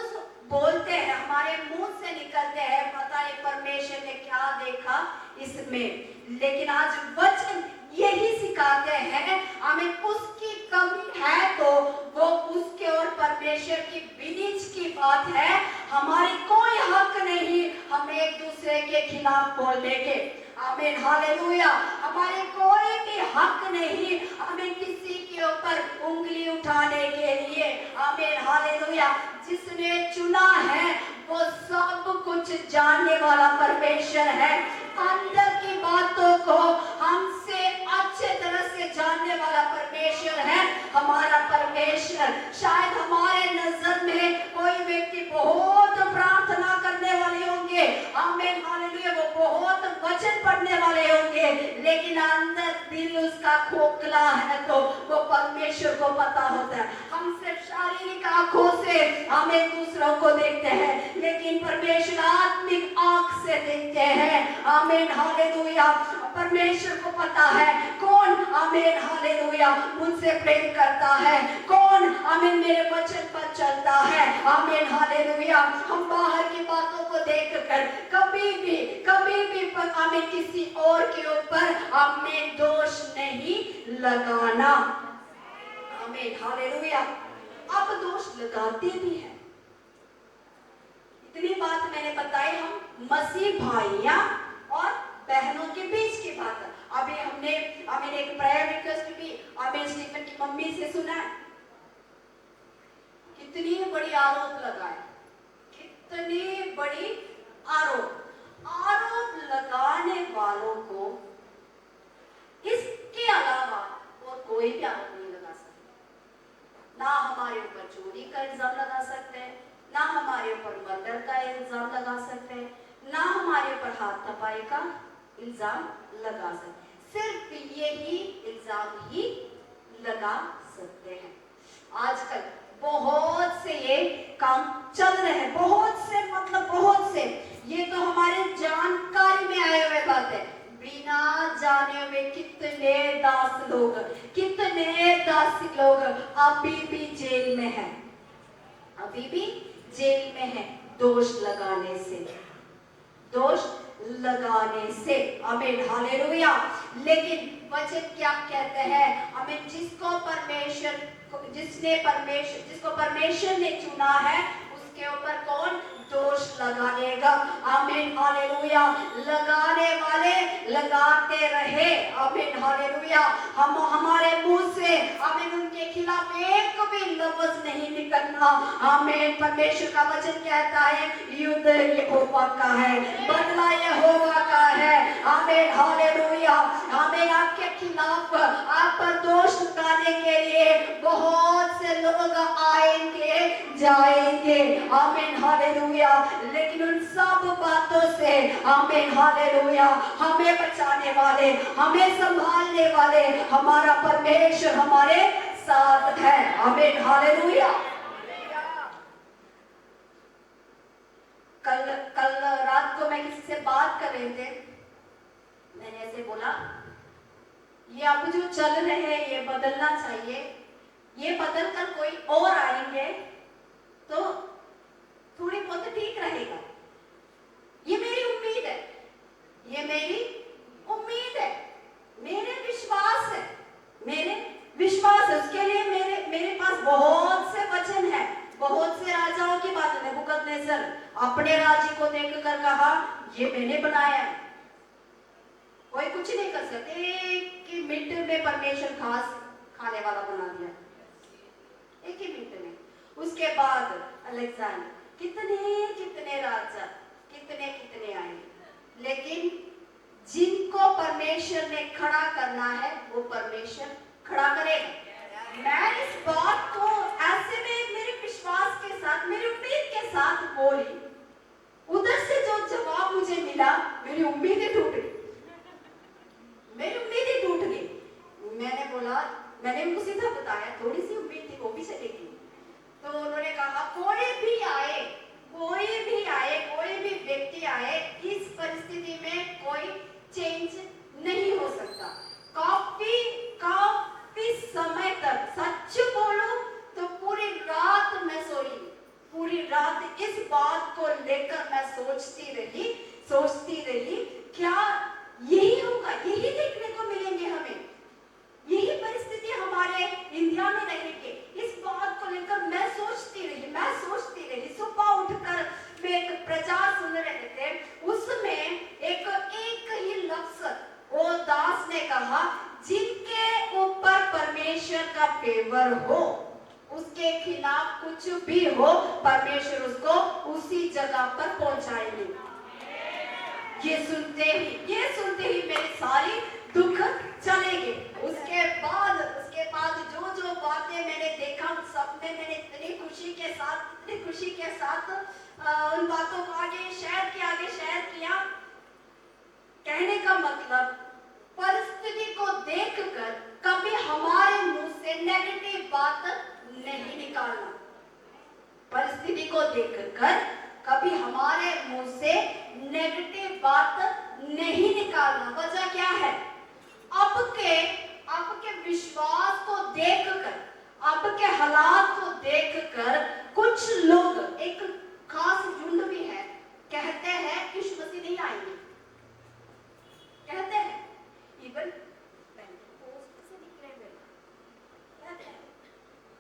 [SPEAKER 1] बोलते हैं, हमारे मुंह से निकलते हैं, पता नहीं परमेश्वर ने क्या देखा इसमें। लेकिन आज वचन यही सिखाते हैं, हमें उसकी कमी है तो वो उसके और परमेश्वर की बीच की बात है। हमारी कोई हक नहीं हम एक दूसरे के खिलाफ बोलने के। आमीन, हालेलुया। हमारे कोई भी हक नहीं हमें किसी के ऊपर उंगली उठाने के लिए। आमीन, हालेलुया। जिसने चुना है वो सब कुछ जानने वाला परमेश्वर है। अंदर की बातों को हमसे अच्छे तरह से जानने वाला परमेश्वर है हमारा परमेश्वर। शायद हमारे नजर में कोई व्यक्ति बहुत प्रार्थना करने वाले होंगे, आमीन, हालेलुया, वो बहुत वचन पढ़ने वाले होंगे, लेकिन अंदर दिल उसका खोखला है तो वो परमेश्वर को पता होता है। हम सिर्फ शारीरिक आंखों से हम एक दूसरों को देखते हैं, लेकिन परमेश्वर आत्मिक आंख से देखते हैं। आमीन, हालेलुया। परमेश्वर को पता है कौन, आमीन, हालेलुया, मुझसे प्रेम करता है, कौन, आमीन, मेरे वचन पर चलता है। आमीन, हालेलुया। हम बाहर की बातों को देखकर कभी भी हमें किसी और के ऊपर हमें दोष नहीं लगाना। आमीन, हालेलुया। अब दोष लगाते भी हैं। इतनी बात मैंने बताई हम मसीह भाइयां और बहनों के बीच की बात। अभी हमने एक प्रेयर रिक्वेस्ट भी स्टीफन की मम्मी से सुना है। कितनी बड़ी आरोप लगाए, कितनी बड़ी आरोप लगाने वालों को इसके अलावा और कोई भी आरोप नहीं लगा सकता। ना हमारे ऊपर चोरी का इल्जाम लगा सकते हैं, ना हमारे ऊपर मर्डर का इल्जाम लगा सकते हैं, ना हमारे ऊपर हाथ तपाई का इल्जाम लगा सकते हैं। सिर्फ यही इल्जाम ही लगा सकते हैं। आजकल बहुत से ये काम चल रहे हैं, बहुत से ये तो हमारे जानकारी में आए हुए बात है। बिना जाने हुए कितने दासी लोग अभी भी जेल में हैं, दोष लगाने से। आमीन, हालेलुया। लेकिन वचन क्या कहते हैं? हमें जिसको परमेश्वर ने चुना है उसके ऊपर कौन दोष लगाएगा? आमीन हालेलुया। लगाने वाले लगाते रहे। आमीन हालेलुया। हम हमारे मुंह से आमीन उनके खिलाफ एक भी लफ्ज नहीं निकलना। आमीन। परमेश्वर का वचन कहता है युद्ध यहोवा का है, बदला यहोवा का है। आमीन हालेलुया। आमीन। आपके खिलाफ आप पर दोष लगाने के लिए बहुत से लोग आएंगे जाएंगे। आमीन हालेलुया। लेकिन उन सब बातों से आमीन हालेलुया हमें बचाने वाले, हमें संभालने वाले हमारा परमेश्वर हमारे साथ है। आमीन हालेलुया। कल रात को मैं किसी से बात कर रहे थे, मैंने ऐसे बोला ये अब जो चल रहे हैं ये बदलना चाहिए, ये बदल कर कोई और आएंगे तो थोड़ी बहुत ठीक रहेगा। ये मेरी उम्मीद है, ये मेरी उम्मीद है, मेरे विश्वास है, मेरे विश्वास है। उसके लिए मेरे पास बहुत से वचन है, बहुत से राजाओं की बात है। नेबूकदनेस्सर अपने राज्य को देखकर कहा ये मैंने बनाया है, कोई कुछ नहीं कर सकते। एक ही मिनट में परमेश्वर घास खाने वाला बना दिया, एक ही मिनट में। उसके बाद अलेक्जेंडर, कितने राजा कितने आए, लेकिन जिनको परमेश्वर ने खड़ा करना है वो परमेश्वर खड़ा करेगा। मैं इस बात को ऐसे में मेरे विश्वास के साथ, मेरी उम्मीद के साथ बोली। उधर से जो जवाब मुझे मिला, मेरी उम्मीदें टूट गई, मेरी उम्मीदें टूट गई। मैंने बोला, मैंने उनको सीधा बताया थोड़ी सी उम्मीद थी वो भी चलेगी। तो उन्होंने कहा कोई भी आए, कोई भी व्यक्ति आए, इस परिस्थिति में कोई चेंज नहीं हो सकता। काफी समय तक सच बोलूं तो पूरी रात मैं सोई, पूरी रात इस बात को लेकर मैं सोचती रही क्या यही होगा, यही देखने को मिलेंगे हमें, यही परिस्थिति हमारे इंडिया में रहेगी। इस बात को लेकर मैं सोचती रही। सुबह उठकर मैं एक प्रचार सुन रहे थे, उसमें एक ही लफ्ज वो दास ने कहा जिनके ऊपर परमेश्वर का फेवर हो, उसके खिलाफ कुछ भी हो, परमेश्वर उसको उसी जगह पर पहुंचाएंगे। ये सुनते ही मेरे सारी दुख चले गए। उसके बाद जो बातें मैंने देखा उन सब में मैंने इतनी खुशी के साथ उन बातों को आगे शेयर किया। कहने का मतलब परिस्थिति को देखकर कभी हमारे मुंह से नेगेटिव बात नहीं निकालना। परिस्थिति को देखकर कभी हमारे मुंह से नेगेटिव बात नहीं निकालना। वजह क्या है? आपके विश्वास को देखकर, आपके हालात को देखकर कुछ लोग, एक खास झुंड भी है, कहते हैं यीशु मसीह नहीं आएंगे, कहते हैं। इवन पोस्ट से निकले हुए कहते हैं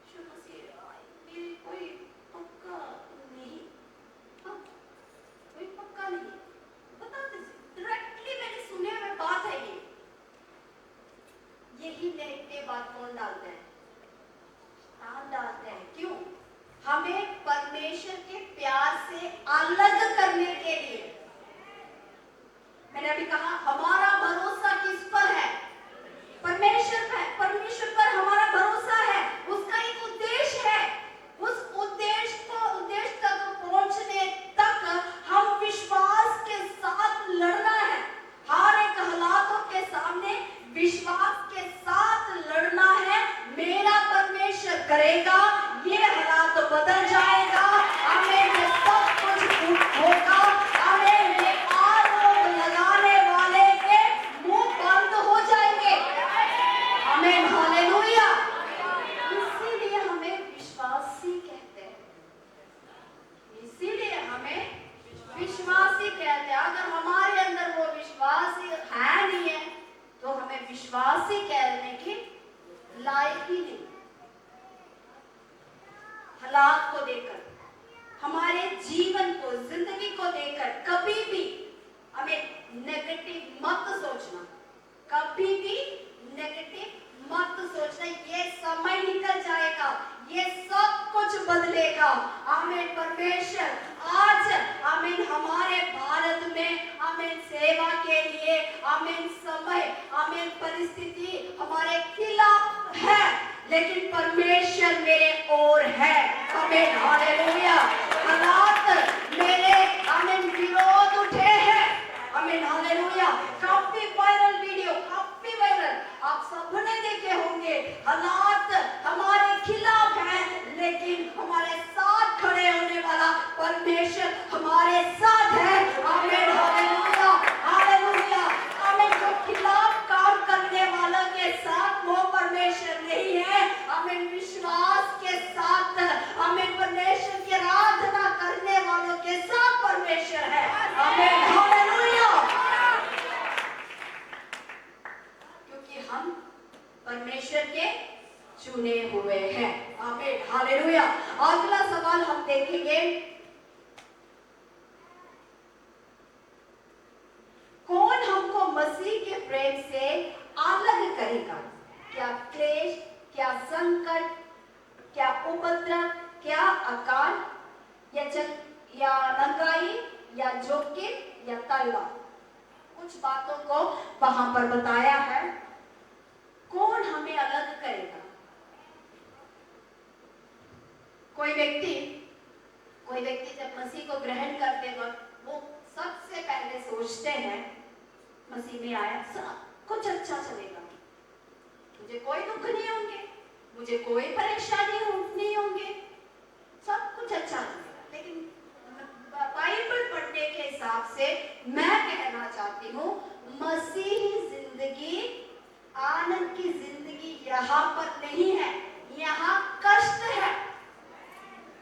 [SPEAKER 1] यीशु मसीह आएंगे, कोई पक्का नहीं, कोई पक्का नहीं। बताते डायरेक्टली मैंने सुने हुए बात है ये। यही नेगेटिव बात कौन डालते हैं? डालते हैं। क्यों? हमें परमेश्वर के प्यार से अलग करने के लिए। मैंने अभी कहा हमारा भरोसा किस पर है? परमेश्वर पर हमारा भरोसा है। उसका एक उद्देश्य है, उस उद्देश्य तक पहुंचने तक हम विश्वास के साथ लड़ना है। हर एक हालातों के सामने विश्वास के साथ लड़ना है। मेरा परमेश्वर करेगा, ये हालात बदल जाएगा, हमें ये सब कुछ होगा, हमें ये आरोप लगाने वाले के मुंह बंद हो जाएंगे। आमीन हालेलुया। इसीलिए हमें विश्वासी कहते हैं, इसीलिए हमें विश्वासी कहते हैं। अगर हमारे अंदर वो विश्वासी है नहीं है तो हमें विश्वासी कहने की लायक ही नहीं। हालात को देखकर हमारे जीवन को, जिंदगी को देखकर कभी भी हमें नेगेटिव मत सोचना, कभी भी नेगेटिव मत सोचना। ये समय निकल जाएगा, ये सब कुछ बदलेगा। आमीन। परमेश्वर आज आमीन हमारे भारत में आमीन सेवा के लिए आमीन समय, आमीन परिस्थिति हमारे खिलाफ है, लेकिन परमेश्वर मेरे ओर है। आमीन। हालेलुया। हालात मेरे आमीन विरोध उठे हैं। आमीन। हालेलुया। काफी वायरल वीडियो, काफी वायरल, आप सबने देखे होंगे। हालात हमारे खिलाफ हैं, लेकिन हमारे साथ खड़े होने वाला परमेश्वर हमारे साथ है। आमीन। हालेलुया। हालेलुया। आमीन। जो खिलाफ काम करने वालों के साथ वो परमेश्वर नहीं है, आमीन विश्वास के साथ आमीन परमेश्वर की आराधना करने वालों के साथ परमेश्वर है। आमीन। हालेलुया। क्योंकि हम परमेश्वर के चुने हुए हैं। आमीन। हालेलुया। अगला सवाल हम देखेंगे, कौन हमको मसीह के प्रेम से अलग करेगा? क्या क्लेश, क्या संकट, क्या उपद्रव, क्या अकाल, या नंगाई, या जोखिम, या तलवार? कुछ बातों को वहां पर बताया है। कौन हमें अलग करेगा? कोई व्यक्ति जब मसीह को ग्रहण करते वक्त वो सबसे पहले सोचते हैं, मसीह में आया सब कुछ अच्छा चलेगा, मुझे कोई दुख नहीं होंगे, मुझे कोई परेशानी नहीं होंगे, सब कुछ अच्छा चलेगा। लेकिन बाइबल पढ़ने के हिसाब से मैं कहना चाहती हूँ, मसीही जिंदगी, आनंद की जिंदगी यहाँ पर नहीं है, यहाँ कष्ट है।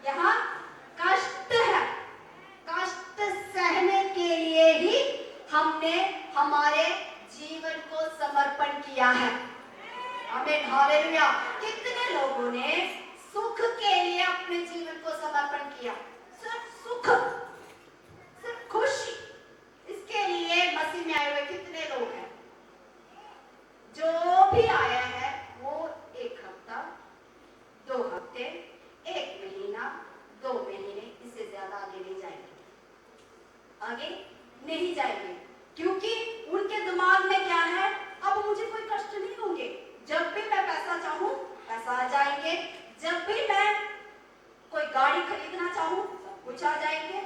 [SPEAKER 1] यहाँ कष्ट है। कष्ट सहने के लिए ही हमने हमारे जीवन को समर्पण किया है। आमीन। हालेलुया। कितने लोगों ने सुख के लिए अपने जीवन को समर्पण किया? सिर्फ सुख, सिर्फ खुशी, इसके लिए मसीह में आए हुए कितने लोग हैं? जो भी आया है वो 1 हफ्ता, 2 हफ्ते, 1 महीना, 2 महीने, इससे ज्यादा आगे नहीं जाएंगे, आगे नहीं जाएंगे। क्योंकि उनके दिमाग में क्या है, अब मुझे कोई कष्ट नहीं होंगे, जब भी मैं पैसा चाहूं पैसा आ जाएंगे, जब भी मैं कोई गाड़ी खरीदना चाहूं सब कुछ आ जाएंगे।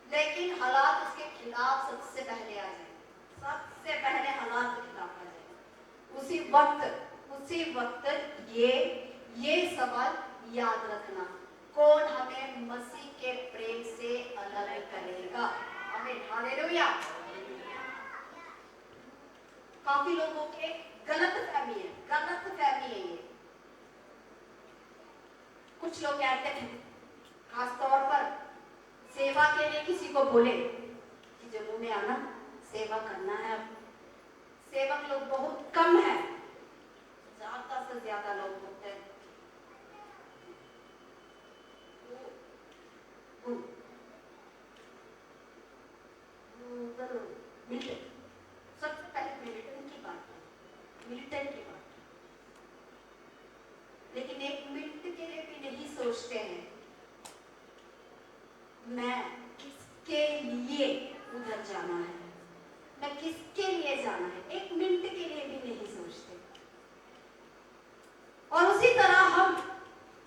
[SPEAKER 1] लेकिन हालात उसके खिलाफ सबसे पहले आ जाएंगे, सबसे पहले हालात के खिलाफ आ जाएंगे। उसी वक्त ये सवाल याद रखना, कौन हमें मसीह के प्रेम से अलग करेगा? आमीन। हालेलुया। काफी लोगों के गलत फहमी है ये। कुछ लोग कहते हैं, खास तौर पर सेवा के लिए किसी को बोले कि जम्मू में आना, सेवा करना है। सेवक लोग बहुत कम है, ज्यादा से ज्यादा लोग होते हैं। सबसे पहले मिलिटेंट की बात है, लेकिन 1 मिनट के लिए भी नहीं सोचते हैं मैं किसके लिए उधर जाना है, मैं किसके लिए जाना है, 1 मिनट के लिए भी नहीं सोचते। और उसी तरह हम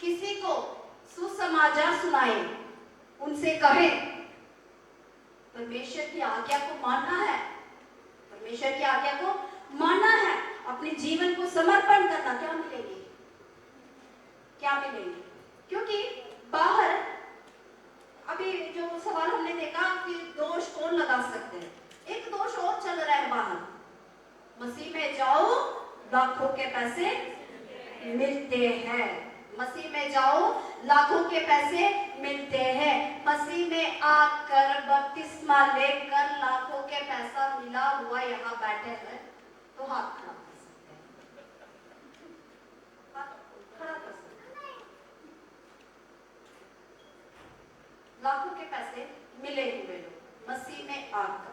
[SPEAKER 1] किसी को सुसमाचार सुनाए, उनसे कहें परमेश्वर की आज्ञा को मानना है, परमेश्वर की आज्ञा को मानना है, अपने जीवन को समर्पण करना, क्या मिलेंगे? क्योंकि बाहर अभी जो सवाल हमने देखा कि दोष कौन लगा सकते हैं, एक दोष और चल रहा है बाहर, मसीह में जाओ लाखों के पैसे मिलते हैं, मसीह में जाओ लाखों के पैसे मिलते हैं। मसीह में आकर बपतिस्मा लेकर लाखों के पैसा मिला हुआ यहाँ बैठे हैं तो हाथ खड़ा कर सकते हैं, हाथ खड़ा कर सकते हैं। पैसे मिले हुए लोग मसीह में आकर,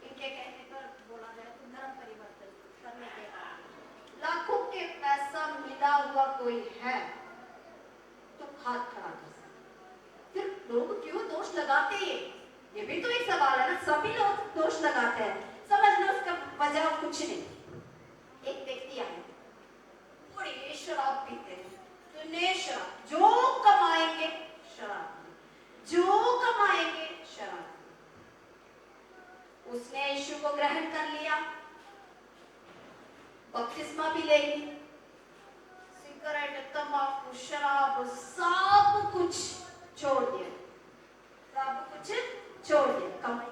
[SPEAKER 1] इनके कहने पर बोला गया तो धर्म परिवर्तन करने के बाद लाखों के पैसा मिला हुआ कोई है तो हाथ खड़ा कर सकते। फिर लोग क्यों दोष लगाते हैं, ये भी तो एक सवाल है ना। सभी लोग दोष लगाते हैं, समझना उसका वजह कुछ नहीं। एक व्यक्ति आए, बड़ी शराब पीते हैं, तो शराब जो कमाएंगे शराब, जो कमाएंगे शराब। उसने यीशु को ग्रहण कर लिया, बपतिस्मा भी ले ली, सिगरेट, तंबाकू, शराब सब कुछ छोड़ दिया, सब कुछ छोड़ दिया।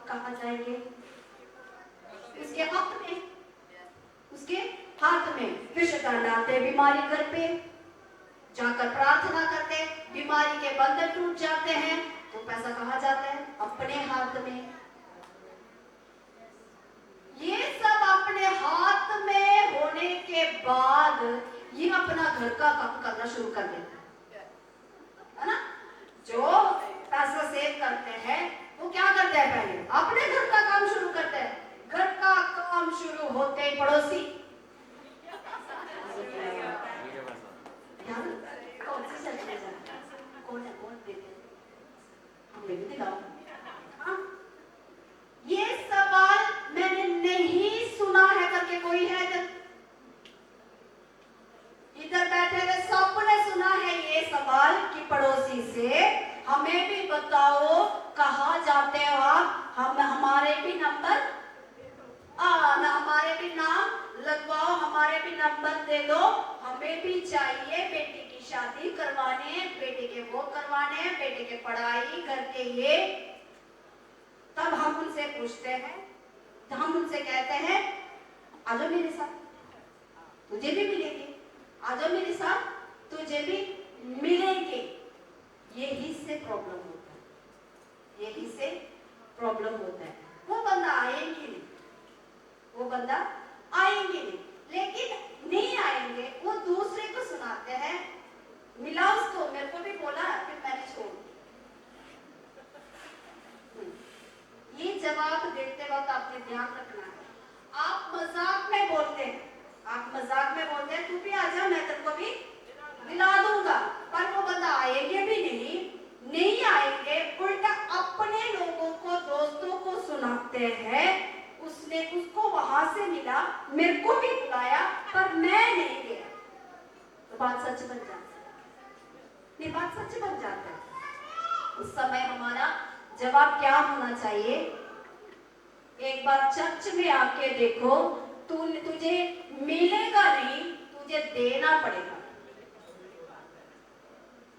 [SPEAKER 1] कहाँ जाएंगे? उसके हाथ में, उसके हाथ में विषधर डालते, बीमारी घर पे जाकर प्रार्थना करते, बीमारी के बंधन टूट जाते हैं, तो पैसा कहाँ जाता है? अपने हाथ में। ये सब अपने हाथ में होने के बाद ये अपना घर का काम करना शुरू कर देता है ना। जो पैसा सेव करते हैं वो क्या करते हैं? पहले अपने घर का काम शुरू करते हैं। घर का काम शुरू होते ही पड़ोसी कौन सी चलते जाता है, कौन है, कौन देते हम भी दिखाओ। हाँ, ये सवाल मैंने नहीं सुना है करके कोई है इधर बैठे हुए सबने सुना है ये सवाल कि पड़ोसी से हमें भी बताओ कहाँ जाते हो आप, हम हमारे भी नंबर हमारे भी नाम लगवाओ, हमारे भी नंबर दे दो, हमें भी चाहिए, बेटी की शादी करवाने हैं, बेटे के वो करवाने हैं, बेटे के पढ़ाई घर के ये। तब हम उनसे पूछते हैं, तो हम उनसे कहते हैं आजो मेरे साथ, तुझे भी मिलेंगे, आजो मेरे साथ, तुझे भी मिलेंगे। यही से प्रॉब्लम होता है, यही से प्रॉब्लम होता है। वो बंदा आएंगे नहीं, वो बंदा आएंगे नहीं, लेकिन नहीं आएंगे, वो दूसरे को सुनाते हैं, मिला उसको, मेरे को भी बोला, फिर मैंने छोड़। ये जवाब देते वक्त आपने ध्यान रखना है। आप मजाक में बोलते हैं, आप मजाक में बोलते हैं, तू भी आ जा, मैं तेरे को भी दिला दूंगा, पर वो बंदा आएंगे भी नहीं आएंगे, उल्टा अपने लोगों को, दोस्तों को सुनाते हैं, उसने उसको वहां से मिला, मेरे को भी बुलाया, पर मैं नहीं गया, तो बात सच बन जाती है। ये बात सच बन जाता है। उस समय हमारा जवाब क्या होना चाहिए? एक बार चर्च में आके देखो, तुझे मिलेगा नहीं, तुझे देना पड़ेगा।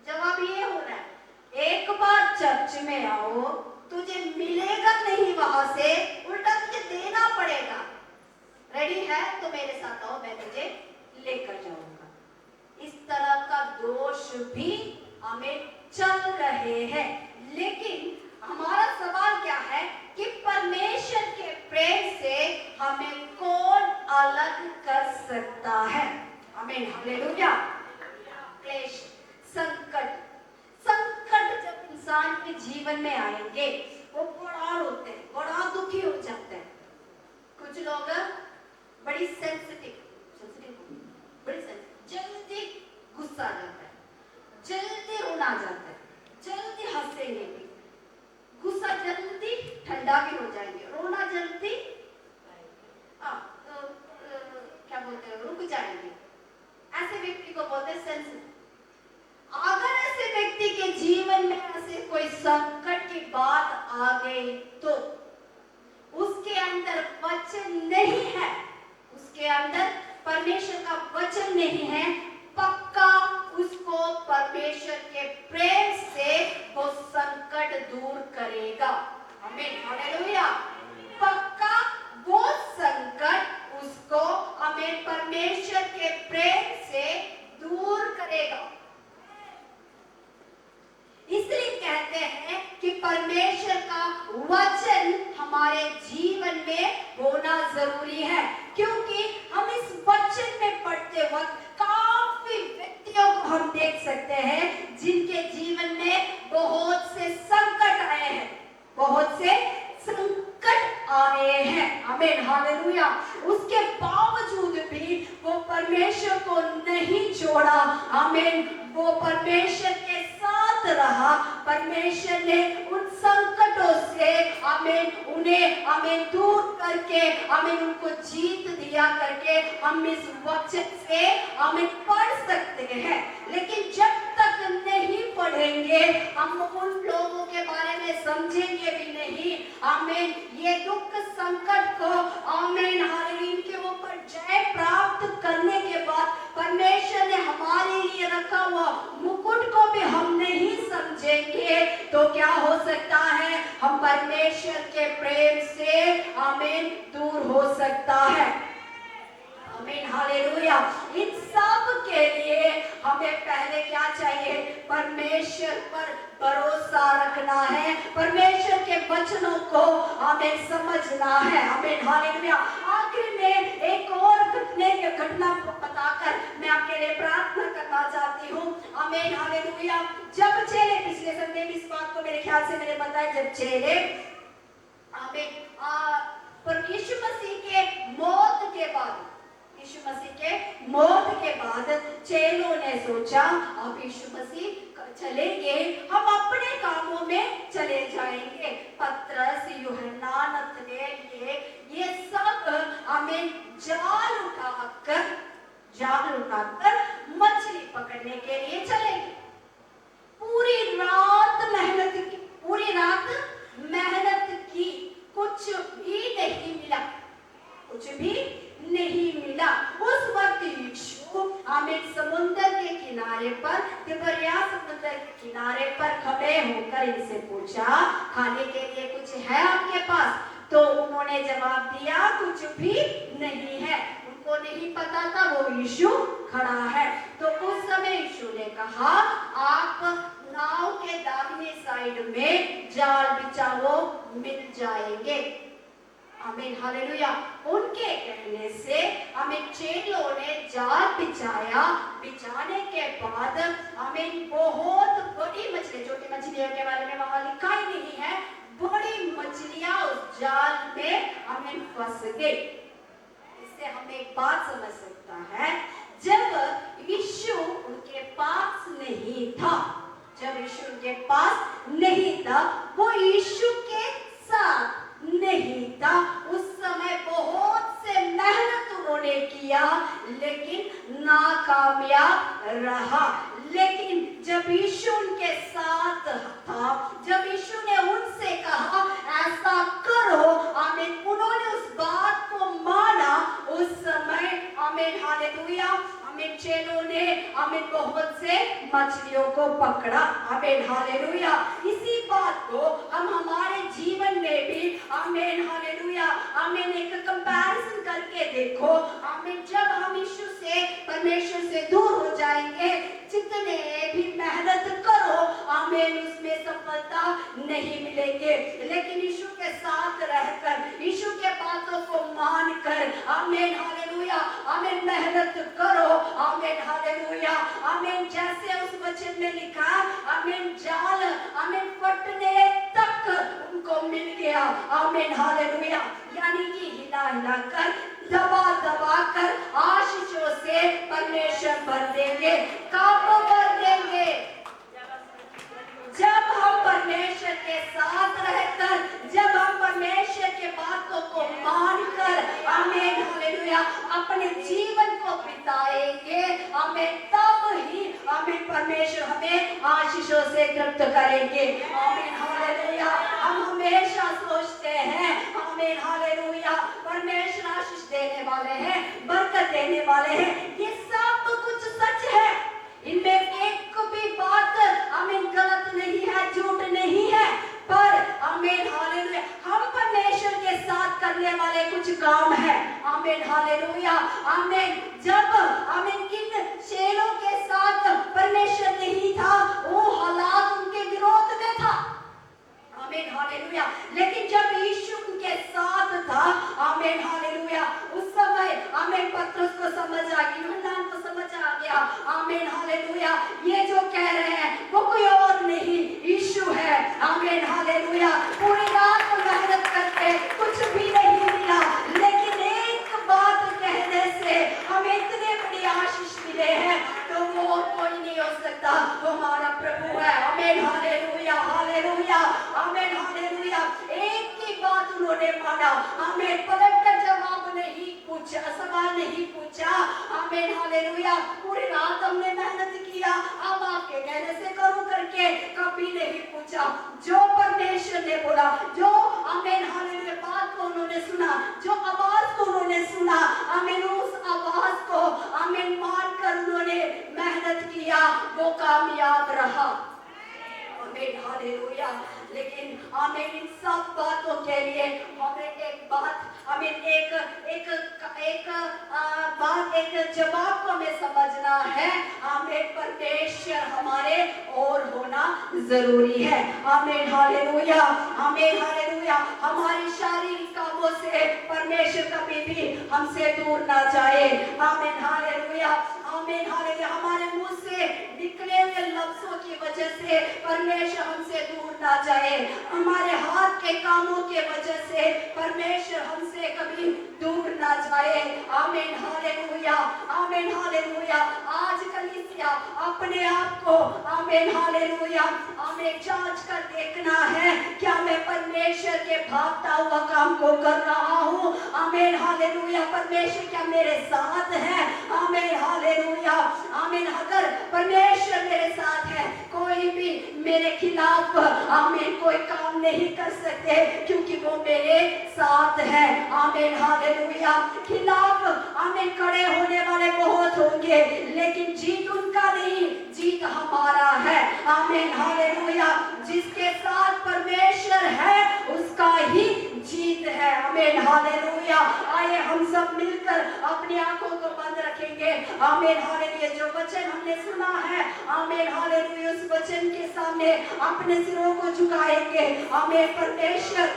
[SPEAKER 1] जवाब ये हो रहा है, एक बार चर्च में आओ, तुझे मिलेगा नहीं वहां से, उल्टा तुझे देना पड़ेगा। रेडी है तो मेरे साथ आओ, मैं तुझे लेकर जाऊंगा। इस तरह का दोष भी हमें चल रहे हैं, लेकिन हमारा सवाल क्या है कि परमेश्वर के प्रेम से हमें कौन अलग कर सकता है? आमीन, हालेलुया। क्लेश, संकट जब इंसान के जीवन में आएंगे, वो बड़ा रोते हैं, बड़ा दुखी हो जाते हैं। कुछ लोग बड़ी सेंसिटिव, जल्दी गुस्सा आ जाता है, जल्दी रोना आ जाता है, जल्दी हंसेंगे भी, गुस्सा जल्दी ठंडा भी हो जाएंगे, रोना जल्दी क्या बोलते हैं, रुक जाएंगे। ऐसे व्यक्ति को बोलते हैं सेंसिटिव। अगर ऐसे व्यक्ति के जीवन में ऐसे कोई संकट की बात आ गई तो उसके अंदर वचन नहीं है, उसके अंदर परमेश्वर का वचन नहीं है, पक्का उसको परमेश्वर के प्रेम से वो संकट दूर करेगा। आमीन, हालेलुया। पक्का वो संकट उसको हमें परमेश्वर के प्रेम से दूर करेगा। इसलिए कहते हैं कि परमेश्वर का वचन हमारे जीवन में होना जरूरी है, क्योंकि हम इस वचन में पढ़ते वक्त काफी व्यक्तियों को हम देख सकते हैं जिनके जीवन में बहुत से संकट परमेश्वर को नहीं छोड़ा, आमीन, वो परमेश्वर के साथ रहा। परमेश्वर ने उन संकटों से आमीन उन्हें आमीन दूर करके आमीन उनको जीत दिया करके हम इस वचन से आमीन पढ़ सकते हैं। लेकिन जब तक नहीं पढ़ेंगे हम उन लोगों के बारे में समझेंगे भी नहीं। आमीन, ये दुख संकट को आमीन हालेलुया के ऊपर जय प्राप्त करने के बाद परमेश्वर ने हमारे लिए रखा हुआ मुकुट को भी हम नहीं समझेंगे तो क्या हो सकता है, हम परमेश्वर के प्रेम से आमीन दूर हो सकता है। आमीन हालेलुया। इन सब के लिए हमें पहले क्या चाहिए, परमेश्वर पर भरोसा रखना है, परमेश्वर के वचनों को हमें समझना है। आमीन हालेलुया। आखिर में एक और घटना बताकर मैं आपके लिए प्रार्थना करना चाहती हूँ। आमीन हालेलुया। जब चेले, पिछले संडे में इस बात को मेरे ख्याल से मैंने बताया, जब चेले आमीन पर यीशु मसीह के मौत के बाद, यीशु मसीह के मौत के बाद चेलों ने सोचा अब यीशु मसीह चलेंगे, हम अपने कामों में चले जाएंगे। पतरस, यूहन्ना, नतनएल ये सब आमीन जाल उठाकर मछली पकड़ने के लिए चलेंगे। पूरी रात मेहनत की, कुछ भी नहीं मिला, कुछ भी नहीं मिला। उस वक्त यीशु आमीन समुद्र के किनारे पर, तिबरिया समुद्र के किनारे पर खड़े होकर इनसे पूछा, खाने के लिए कुछ है आपके पास? तो उन्होंने जवाब दिया, कुछ भी नहीं है। उनको नहीं पता था वो यीशु खड़ा है। तो उस समय यीशु ने कहा, आप नाव के दाहिने साइड में जाल बिछाओ, मिल जाएंगे। आमीन हालेलुया। उनके कहने से आमीन चेलों ने जाल बिछाया। बिछाने के बाद आमीन बहुत बड़ी मछली, छोटी मछलियों के बारे में वहां लिखा ही नहीं है, बड़ी मछलियां उस जाल में आमीन फंस गई। इससे हमें एक बात समझ सकता है, जब यीशु उनके पास नहीं था, जब यीशु उनके पास नहीं था, वो यीशु के साथ नहीं था, उस समय बहुत से मेहनत उन्होंने किया लेकिन नाकामयाब रहा। लेकिन जब यीशु उनके साथ था, जब यीशु ने उनसे कहा ऐसा करो, आमीन, उन्होंने उस बात को माना। उस समय आमीन हालेलुया, आमीन चेलों ने आमीन बहुत से मछलियों को पकड़ा। आमीन हालेलुया। इसी बात को हम हमारे जीवन में भी आमीन हालेलुया आमीन एक कंपैरिजन करके देखो। आमीन, जब हम यीशु से, परमेश्वर से दूर हो जाएंगे, जितने भी मेहनत करो आमीन उसमें सफलता नहीं मिलेंगे। लेकिन यीशु के साथ रहकर, यीशु के बातों को मानकर आमीन हालेलुया आमीन मेहनत करो। आमीन हालेलुया आमीन, जैसे उस वचन में लिखा, आमीन जाल आमीन फटने तक उनको मिल गया। आमीन हालेलुया, यानी कि हिला हिला कर, दबा दबा कर आशीषों से परमेश्वर भर देंगे, काबू कर देंगे। जब हम परमेश्वर के साथ रहकर, जब हम परमेश्वर के बातों को मानकर आमीन हालेलुया अपने जीवन को बिताएंगे, आमीन, तब ही आमीन परमेश्वर हमें आशीषों से तृप्त करेंगे। आमीन हालेलुया। हम हमेशा सोचते हैं आमीन हालेलुया परमेश्वर आशीष देने वाले हैं, बरकत देने वाले हैं, ये सब कुछ सच है, इनमें एक भी बात आमीन गलत नहीं है, झूठ नहीं है। पर आमीन हालेलुया हम परमेश्वर के साथ करने वाले कुछ काम है। आमीन हालेलुया आमीन, जब आमीन इन चेलों के साथ परमेश्वर नहीं था, वो हालात उनके विरोध में था। आमीन हालेलुया। लेकिन जब यीशु उनके साथ था, आमीन हालेलुया, उस समय आमीन पतरस को समझ आ गई, यूहन्ना को समझ आ गया। आमीन हालेलुया, ये जो कह रहे हैं वो कोई और नहीं, यीशु है। आमीन हालेलुया। पूरी रात मेहनत करके कुछ भी नहीं मिला, लेकिन एक बात कहने से हमें इतने हमें पलट कर जवाब नहीं पूछा, सवाल नहीं पूछा। आमीन हालेलुया। पूरी रात हमने मेहनत किया, अब आपके कहने से करूं करके कभी नहीं पूछा। जो परमेश्वर ने बोला, जो आमीन हालेलुया बात को उन्होंने सुना, जो आवाज को उन्होंने सुना, आमीन उस आवाज को आमीन मानकर उन्होंने मेहनत किया, वो कामयाब रहा। आमीन हालेलुया। लेकिन आमीन इन सब बातों के लिए हमें एक बात, आमीन एक एक एक बात, एक जवाब को हमें समझना है। आमीन परमेश्वर हमारे और होना जरूरी है। आमीन हालेलुया। आमीन हालेलुया। हमारी शारीरिक कामों से परमेश्वर कभी भी हमसे दूर ना जाए। आमीन हालेलुया। आमीन हालेलुया। हमारे मुंह से निकले हुए लफ्जों की वजह से परमेश्वर हमसे दूर ना जाए। हमारे हाथ के कामों के वजह से परमेश्वर हमसे कभी दूर ना जाए। आमीन हालेलुया। आमीन हालेलुया। आज कलीसिया अपने आप को आमीन हालेलुया आमीन जांच कर देखना है, क्या मैं परमेश्वर के भागता हुआ काम को कर रहा हूँ। आमीन हालेलुया। परमेश्वर क्या मेरे साथ है। आमीन हालेलुया। आमीन अगर परमेश्वर मेरे साथ है, कोई भी मेरे खिलाफ आमीन कोई काम नहीं कर सकते, क्योंकि वो मेरे साथ है। आमीन हालेलुया। खिलाफ आमीन खड़े होने वाले बहुत होंगे, लेकिन जीत उनका नहीं, जीत हमारा है। आमीन हालेलुया। जिसके साथ परमेश्वर है उसका ही जीत है। आमीन हालेलुया। आइए हम सब मिलकर अपनी आंखों को बंद रखेंगे। आमीन हालेलुया। जो वचन हमने सुना है, आमीन हालेलुया, उस वचन के सामने अपने सिरों को झुकाएंगे। आमीन परमेश्वर,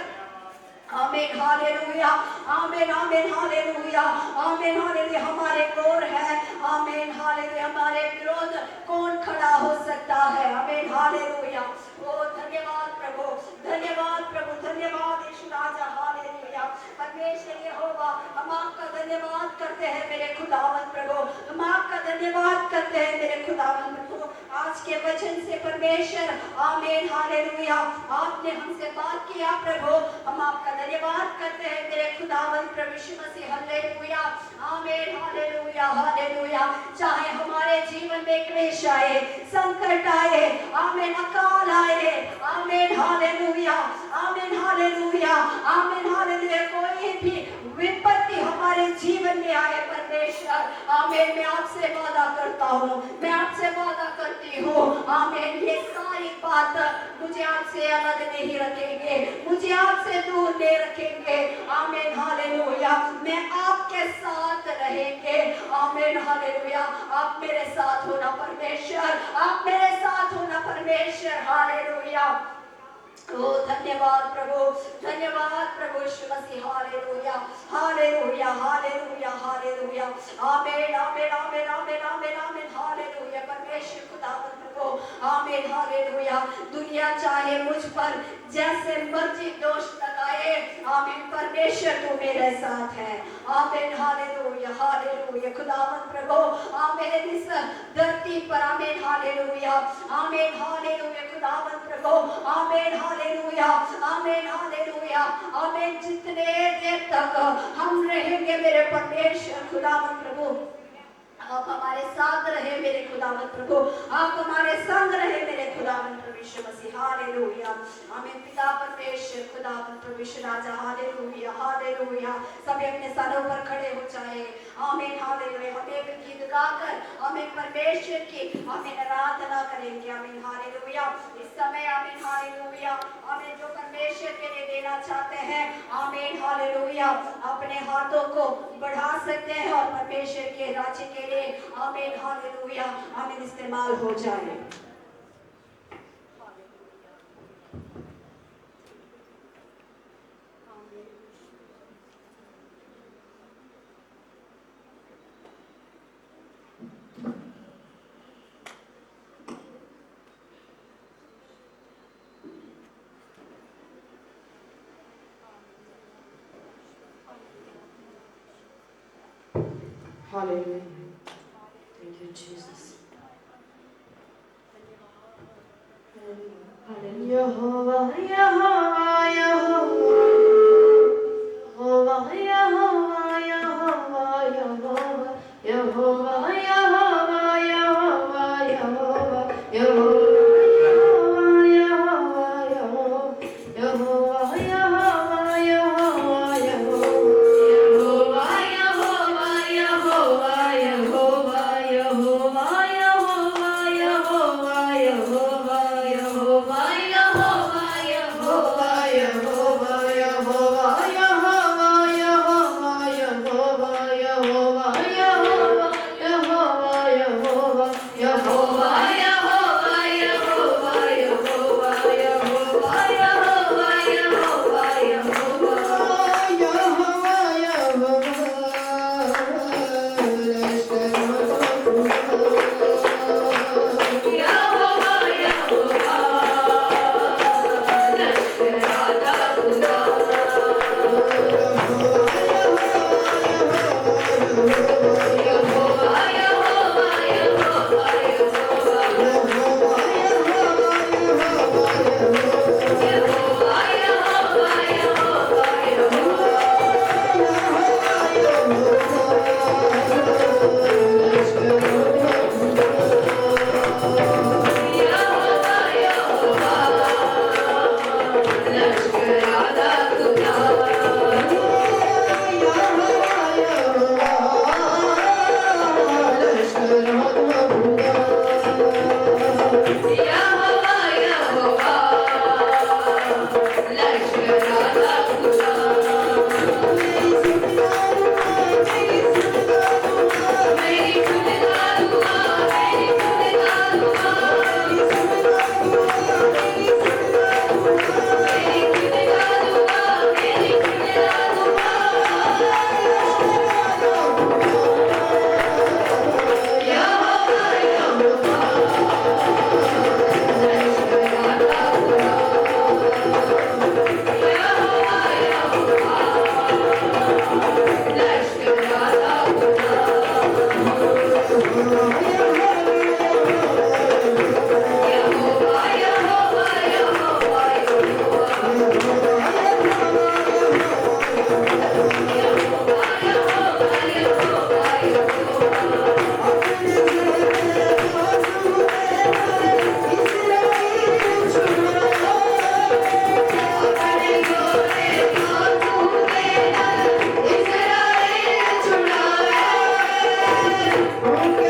[SPEAKER 1] आमीन हालेलुया। आमीन आमीन हालेलुया। आमीन हालेलुया। हमारे ओर है, आमीन हालेलुया। हमारे विरोध कौन खड़ा हो सकता है। आमीन हालेलुया। ओ धन्यवाद प्रभु, धन्यवाद प्रभु, धन्यवाद यीशु राजा। हालेलुया। परमेश्वर यहोवा, हम आपका धन्यवाद करते हैं मेरे खुदावंद प्रभु, हम आपका धन्यवाद करते हैं मेरे खुदावंद प्रभु। आज के वचन से परमेश्वर आमीन हालेलुया आपने हमसे बात किया प्रभु, हम आपका धन्यवाद करते हैं मेरे खुदावंद प्रभु यीशु मसीह। हालेलुया। आमीन हालेलुया। हालेलुया। चाहे हमारे जीवन में क्लेश आए, संकट आए, आमीन अकाल आए, आमीन हालेलुया, आमीन हालेलुया, आमीन हालेलुया, कोई भी विपत्ति हमारे जीवन में आए परमेश्वर, आमीन मैं आपसे वादा करता हूँ, मैं आपसे वादा करती हूँ, आमीन ये सारी बात मुझे आपसे अलग नहीं रखेंगे, मुझे आपसे दूर नहीं रखेंगे। आमीन हालेलुया। मैं आपके साथ रहेंगे। आमीन हालेलुया। आप मेरे साथ होना परमेश्वर, आप मेरे साथ होना परमेश्वर। हालेलुया। ओ धन्यवाद प्रभु, धन्यवाद प्रभु यीशु मसीह। हालेलुया। हालेलुया। हालेलुया। हालेलुया। आमीन आमीन आमीन आमीन आमीन आमीन। हालेलुया। परमेश्वर खुदावंद प्रभु, आमीन हालेलुया। दुनिया चाहे मुझ पर जैसे मर्जी दोष लगाए, आमीन परमेश्वर तू मेरे साथ है। आमीन हालेलुया। हालेलुया। खुदावंद प्रभु, आमीन इस धरती पर, आमीन हालेलुया, आमीन हालेलुया। खुदावंद प्रभु, आमीन हालेलुया, आमीन हालेलुया, आमीन जितने देर तक हम रहेंगे मेरे परमेश्वर खुदावंद प्रभु, आप हमारे साथ रहे मेरे खुदावंद प्रभु, आप हमारे संग रहे मेरे खुदावंद प्रभु यीशु मसीह। हालेलुया। आमीन। पिता परमेश्वर खुदावंद प्रभु यीशु राजा। हालेलुया। हालेलुया। सभी अपने सरों पर खड़े हो जाए। आमीन हालेलुया। हम एक गीत गाकर आमीन परमेश्वर की आमीन आराधना करेंगे। आमीन हालेलुया। इस समय आमीन हालेलुया, आमीन जो परमेश्वर के लिए देना चाहते हैं, आमीन हालेलुया, अपने हाथों को बढ़ा सकते हैं और परमेश्वर के राज्य के लिए आमीन हालेलुया आमीन इस्तेमाल हो जाए। Hallelujah. Thank you, Jesus. Hallelujah. Yehovah, Yehovah, Yehovah, Bye.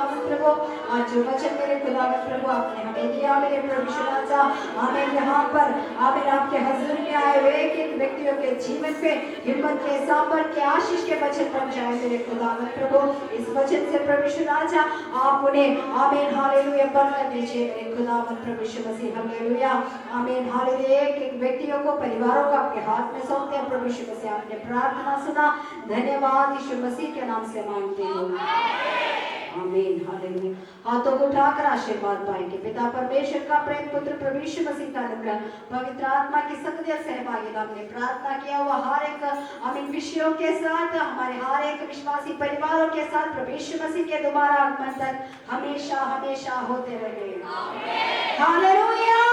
[SPEAKER 1] खुदावन प्रभु। आज जो वचन मेरे खुदावन प्रभु आपने हमें दिया मेरे प्रभु यीशु राजा, आमीन, यहाँ पर आमीन आपके हजूर में आए हुए एक एक व्यक्तियों के जीवन पे हिम्मत के, सामर्थ के, आशीष के वचन बन जाए मेरे खुदावन प्रभु। इस वचन से प्रभु यीशु राजा आप उन्हें आमीन हालेलुया बरकत दीजिए मेरे खुदावन प्रभु यीशु मसीह। हालेलुया आमीन हालेलुया। एक एक व्यक्तियों को, परिवारों को आपके हाथ में सौंपते हैं प्रभु यीशु मसीह। आपने प्रार्थना सुना, धन्यवाद यीशु मसीह के नाम से मांगते हैं, आमीन हालेलुया। हाथों को उठाकर आशीर्वाद पाएंगे। पिता परमेश्वर का प्रेम, पुत्र प्रभु यीशु मसीह का अनुग्रह, पवित्र आत्मा की संगति और सहभागिता, हमने प्रार्थना किया हुआ हर एक आमीन विषयों के साथ, हमारे हर एक विश्वासी परिवारों के साथ प्रभु यीशु मसीह के दोबारा आगमन तक हमेशा हमेशा होते रहे। हालेलुया।